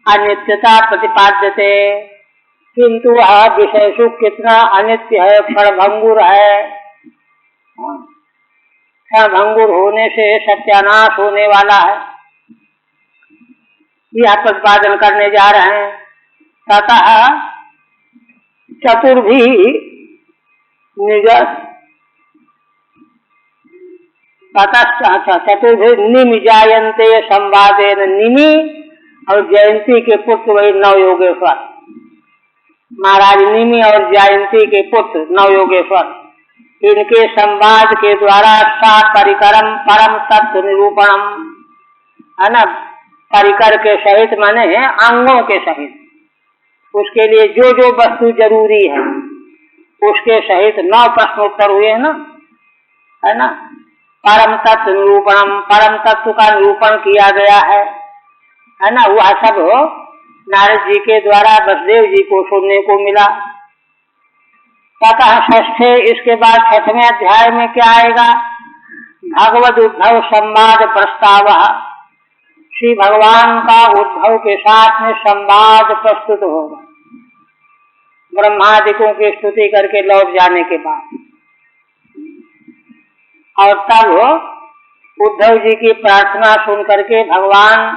अनित्यता प्रतिपाद्यते, किंतु वह विषय सुख कितना अनित्य है, क्षणभंगुर है, क्षणभंगुर होने से सत्यानाश होने वाला है, यह प्रतिपादन करने जा रहे हैं। ततः चतुर्भी निमि जायन्ते संवादेन, निमि और जयंती के पुत्र वही नवयोगेश्वर, महाराज निमि और जयंती के पुत्र नवयोगेश्वर, इनके संवाद के द्वारा सा परिकरम परम तत्व निरूपणम, है ना, परिकर के सहित माने अंगों के सहित, उसके लिए जो जो वस्तु जरूरी है उसके सहित 9 प्रश्नोत्तर हुए हैं ना, है ना। परम तत्व निरूपणम, परम तत्व का निरूपण किया गया है ना। वह सब नारद जी के द्वारा वसुदेव जी को सुनने को मिला, ततः षष्ठे, इसके बाद 6वें अध्याय में क्या आएगा? भगवद उद्धव संवाद प्रस्ताव। श्री भगवान का उद्धव के साथ में संवाद प्रस्तुत होगा ब्रह्मादिकों की स्तुति करके लौट जाने के बाद। और तब उद्धव जी की प्रार्थना सुन करके भगवान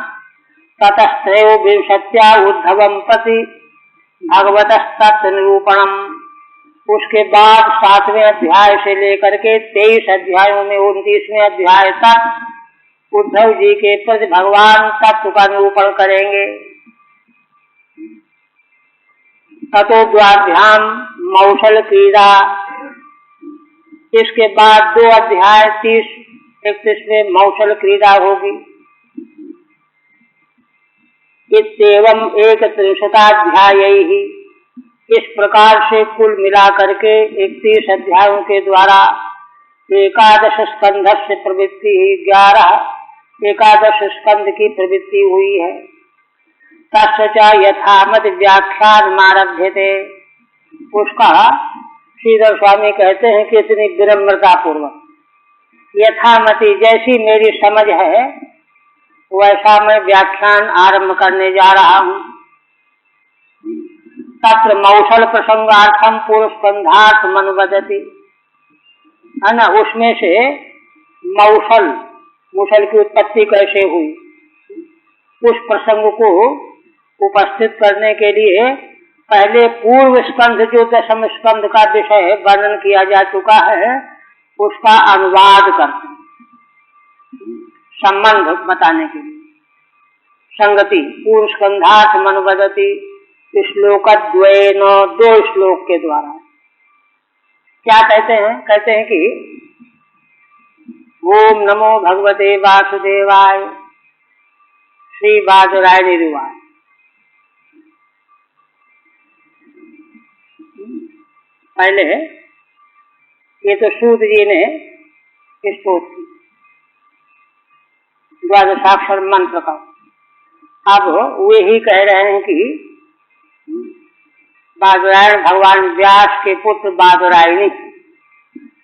ततस्त्रयोविंशत्या उद्धवम प्रति भगवतस्तत्व निरूपणम, उसके बाद 7वें अध्याय से लेकर के 23 अध्यायों में 29वें अध्याय तक उद्धव जी के प्रति भगवान तत्व का निरूपण करेंगे। ततो द्वाभ्याम मौसल क्रीड़ा, इसके बाद 2 अध्याय 30-31 में मौसल क्रीड़ा होगी। इत्येवं 31 ही, इस प्रकार से कुल मिला करके 31 अध्यायों के द्वारा 11 स्कंध से प्रवृत्ति ही 11 स्कंध की प्रवृत्ति हुई है। तस्य यथामत व्याख्यान आरभ्यते, उसका श्रीधर स्वामी कहते हैं कि इतनी विनम्रता पूर्वक यथामति, जैसी मेरी समझ है वैसा मैं व्याख्यान आरंभ करने जा रहा हूँ। तत्र मौसल प्रसंगार्थम पूर्व स्कंधार्थ मनुवदति, है ना, उसमें से मूसल की उत्पत्ति कैसे हुई उस प्रसंग को उपस्थित करने के लिए पहले पूर्व स्कंध जो 10वें स्कंध का विषय वर्णन किया जा चुका है उसका अनुवाद करते हैं, संबंध बताने के लिए। संगति पूर्व स्कंधार्थ मनुवदति श्लोकद्वयेन, 2 श्लोक के द्वारा क्या कहते हैं? कहते हैं कि ओम नमो भगवते वासुदेवाय श्री बादरायण निरुवाय। पहले ये तो सूत जी ने स्तोत्र द्वादशाक्षर मंत्र का, अब वे ही कह रहे हैं कि बादरायण भगवान व्यास के पुत्र बादरायणी,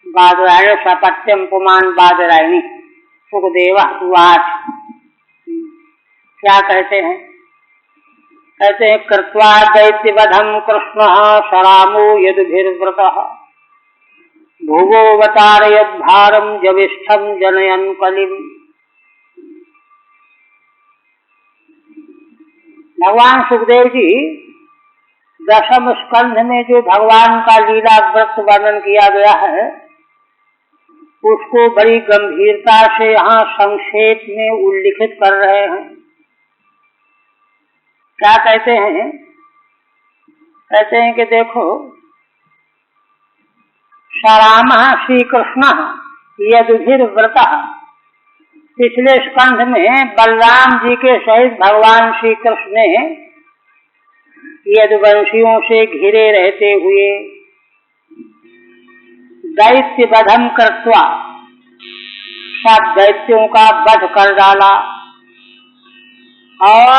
बादरायण सपत्यम पुमान बादरायणी सुखदेव उवाच। क्या कहते हैं? कहते हैं कृत्वा दैत्यवधम कृष्ण सरामो यदुभिर्व्रतः भुवोऽवतारयद् भारम जविष्ठम जनयन् कलिम्। भगवान सुखदेव जी 10वें स्कंध में जो भगवान का लीला व्रत वर्णन किया गया है उसको बड़ी गंभीरता से यहाँ संक्षेप में उल्लिखित कर रहे हैं। क्या कहते हैं? कहते हैं कि देखो, सरामः श्री कृष्ण यदुभिर्व्रतः, पिछले स्कंध में बलराम जी के सहित भगवान श्री कृष्ण ने यदुवंशियों से घिरे रहते हुए दैत्य वधम कृत्वा, सब दैत्यों का वध कर डाला, और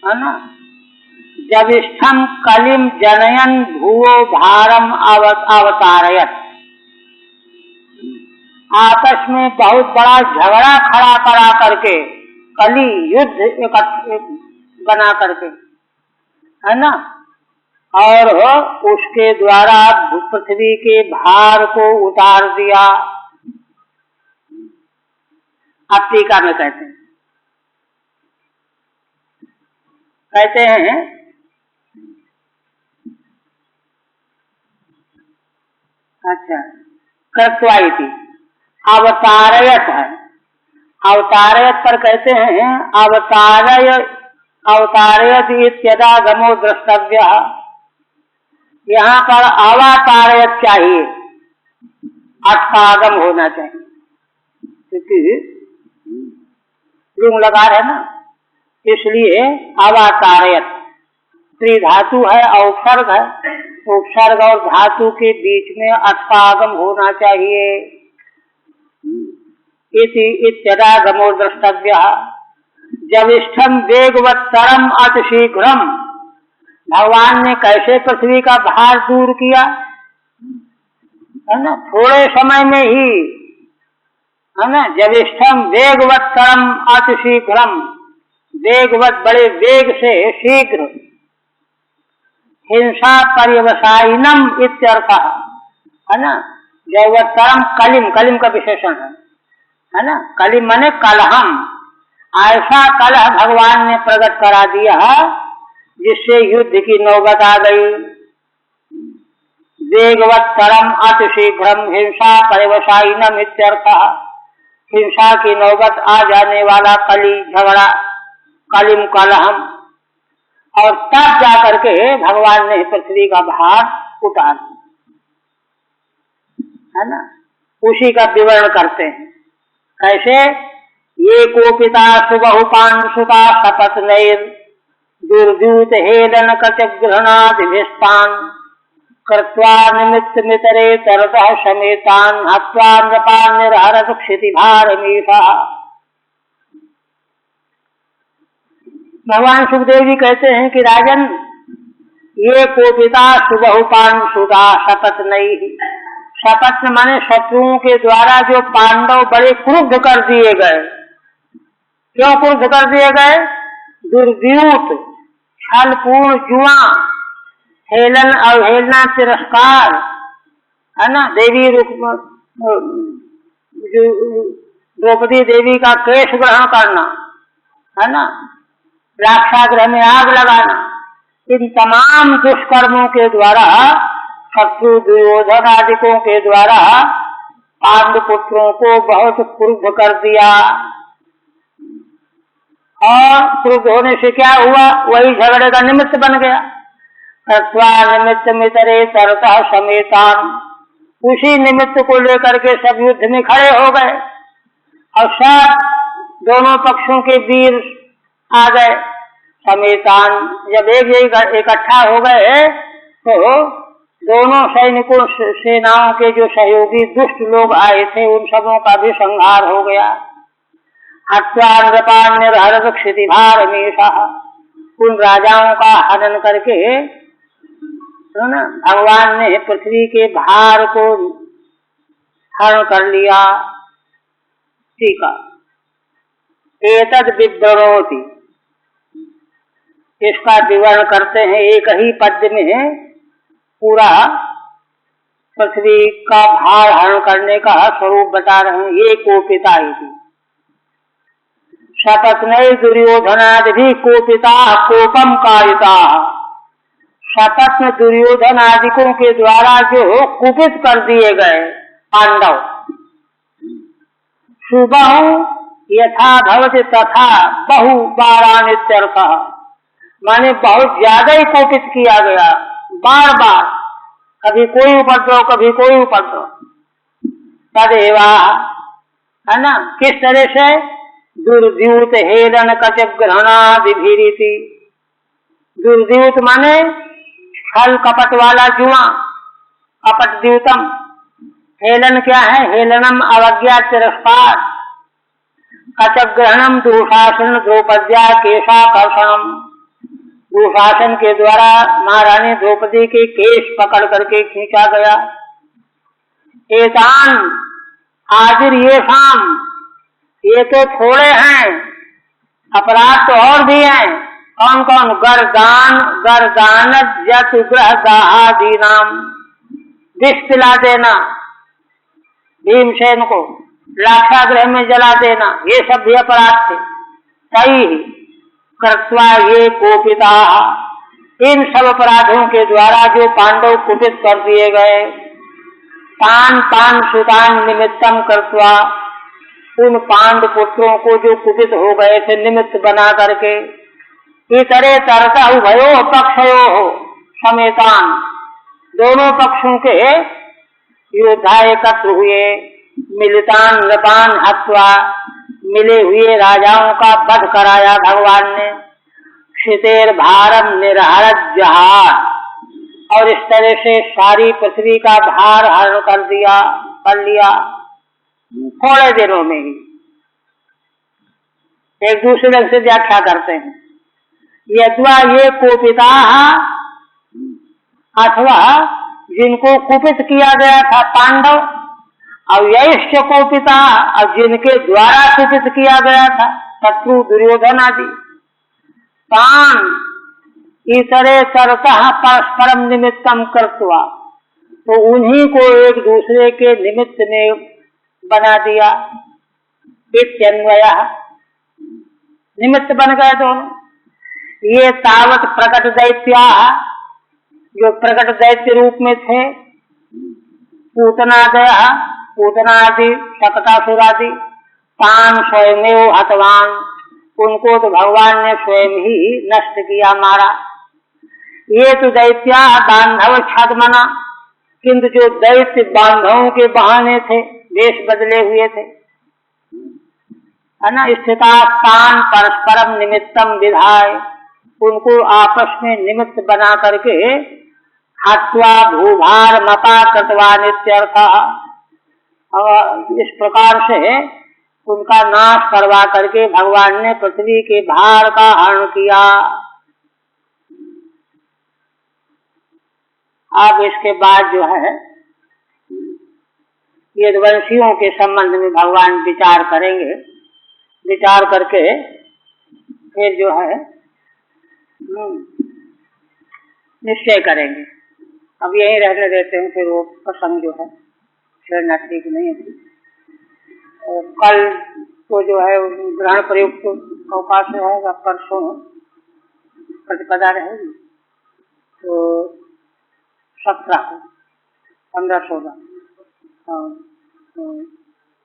है ना, जविष्ठम कलिम जनयन भुवो भारम अवतारयत, आपस में बहुत बड़ा झगड़ा खड़ा करा करके कली युद्ध बना करके, है ना, और उसके द्वारा पृथ्वी के भार को उतार दिया। अब टीका में कहते हैं अच्छा, कृत्वा इति अवतारयत है, अवतारयत पर कहते हैं अवतारयत इत्यदा गमो द्रष्टव्य। यहाँ पर अवतारयत चाहिए, अर्थागम होना चाहिए, क्योंकि लुंग लगा है ना, इसलिए अवतारयत त्रिधातु है, औपसर्ग है, उपसर्ग और धातु के बीच में अर्थागम होना चाहिए। इति इत्यदा गमो द्रष्टव्य। जविष्ठम वेगवत्तरम अतिशीघ्रम, भगवान ने कैसे पृथ्वी का भार दूर किया? है ना, थोड़े समय में ही, है ना, जविष्ठम वेगवत्तरम अतिशीघ्रम, वेगवत बड़े वेग से शीघ्र, हिंसा पर्यवसायिनम इत्यर्थः, है ना, जैवत्तरम कलिम, कलिम का विशेषण है ना, कलिम माने कलहम, ऐसा कलह भगवान ने प्रकट करा दिया जिससे युद्ध की नौबत आ गई। वेगवत्तरम अतिशीघ्रम हिंसा परिवसायिनम इत्यर्थः, हिंसा की नौबत आ जाने वाला कली, झगड़ा, कलिम, कलहम। और तब जाकर के भगवान ने पृथ्वी का भार उतार, है ना, उसी का विवरण करते हैं। कैसे? ये कोपिता सुबहु पांडुसुता सपत्नैर दुर्द्यूत हेलन कचग्रहणादिभिस्तान् कृत्वा निमित्त मितरे तरतः समेतान् हत्वा नृपान्निर्हरत क्षितिभारमीशः। भगवान सुखदेव जी कहते हैं कि राजन, ये कोपिता सुबहु पांडुसुता सपत्नैः, सपत्न माने शत्रुओं के द्वारा जो पांडव बड़े क्रुद्ध कर दिए गए। क्यों क्रुद्ध कर दिए गए? दुर्द्यूत, छलपूर्ण, जुआ, हेलन, अवहेलना, तिरस्कार, है ना, देवी द्रौपदी देवी का केश ग्रहण करना, है ना, राक्षागृह में आग लगाना, इन तमाम दुष्कर्मों के द्वारा शत्रु दुर्योधन आदिकों के द्वारा पांडु पुत्रों को बहुत क्रुद्ध कर दिया। और क्रुद्ध होने से क्या हुआ? वही झगड़े का निमित्त बन गया। तत्वा निमित्त मितरे तरतः समेतान, उसी निमित्त को लेकर के सब युद्ध में खड़े हो गए और सब दोनों पक्षों के वीर आ गए। समेतान, जब एक जगह इकट्ठा हो गए तो दोनों सैनिकों, सेनाओं के जो सहयोगी दुष्ट लोग आए थे उन सबों का भी संहार हो गया। हत्वा नृपान्निर्हरत क्षितिभारमीशः, उन राजाओं का हनन करके, तो ना, भगवान ने पृथ्वी के भार को हरण कर लिया। ठीक है, एतद् विवृणोति, इसका विवरण करते हैं एक ही पद्य में, पूरा पृथ्वी का भार हरण करने का स्वरूप बता रहे हैं। ये कोपिता ही सपत्नै दुर्योधनादि कोपिता कोपम कारिता, सपत्न दुर्योधन आदिकों के द्वारा जो कुपित कर दिए गए पांडव। सुबहु यथा भवति तथा बहु बारानित्यर्थः, माने बहुत ज्यादा ही कोपित किया गया, बार बार, कभी कोई उपद्रव कभी कोई उपद्रव। तदेवा, है ना, किस तरह से? दुर्द्यूत हेलन कचग्रहणादिभिरीति, दुर्द्यूत माने छल कपट वाला जुआ, कपट द्यूतम। हेलन क्या है? हेलनम अवज्ञा तिरस्कार, कचग्रहणम दुशासन द्रौपद्या केशाकर्षणम, दुशासन के द्वारा महारानी द्रौपदी के केश पकड़ करके खींचा गया। एतान हाजिर ये शाम, ये तो थोड़े हैं, अपराध तो और भी हैं। कौन कौन? गर्दान, गर्दानत जतुग्रह दाहादीनाम, विष पिला देना भीमसेन को, लाक्षागृह में जला देना, ये सब भी अपराध थे। सही कृत्वा ये कोपिता, इन सब अपराधों के द्वारा जो पांडव कुपित कर दिए गए। तान पांडुसुतान निमित्तम कृत्वा, उन पांडु पुत्रों को जो कुपित हो गए थे निमित्त बना करके। इतरे तरता उभयो पक्षयो समेतान, दोनों पक्षों के योद्धा एकत्र हुए। मिलितान नृपान हत्वा, मिले हुए राजाओं का वध कराया भगवान ने। क्षितेर भारम निर्हरत जहार, और इस तरह से सारी पृथ्वी का भार हरण कर लिया थोड़े दिनों में ही। एक दूसरे ढंग से व्याख्या करते हैं। यद्वा ये कोपिता अथवा जिनको कुपित किया गया था पांडव, और यैश्च कोपिता, और जिनके द्वारा कुपित किया गया था शत्रु दुर्योधन आदि, तान ईतरे तरतः परस्परम निमित्तम कृत्वा, तो उन्हीं को एक दूसरे के निमित्त में बना दिया। इत्यन्वयः, निमित्त बन गए दोनों। ये तावत प्रकट दैत्या, जो प्रकट दैत्य रूप में थे, पूतनादय, पूतना आदि, शकटासुर आदि, तान स्वयमेव हतवान, उनको तो भगवान ने स्वयं ही नष्ट किया, मारा। ये तो दैत्या बांधव छद्मना, किंतु जो दैत्य बांधवों के बहाने थे, देश बदले हुए थे, है ना, स्थिता तान परस्परम निमित्तम विधाय, उनको आपस में निमित्त बना करके हत्वा भूभार मपा कृतवान इत्यर्थ। और इस प्रकार से उनका नाश करवा करके भगवान ने पृथ्वी के भार का हरण किया। अब इसके बाद जो है यदुवंशियों के संबंध में भगवान विचार करेंगे, विचार करके फिर जो है निश्चय करेंगे। अब यही रहने देते हैं, फिर वो प्रसंग जो है छेड़ना ठीक नहीं है। और कल को जो है ग्रहण प्रयुक्त अवकाश रहेगा, परसों प्रतिपदा रहेगी, तो 17 को 15-16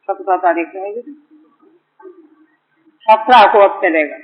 17 तारीख रहेगी, 17 को अब चलेगा।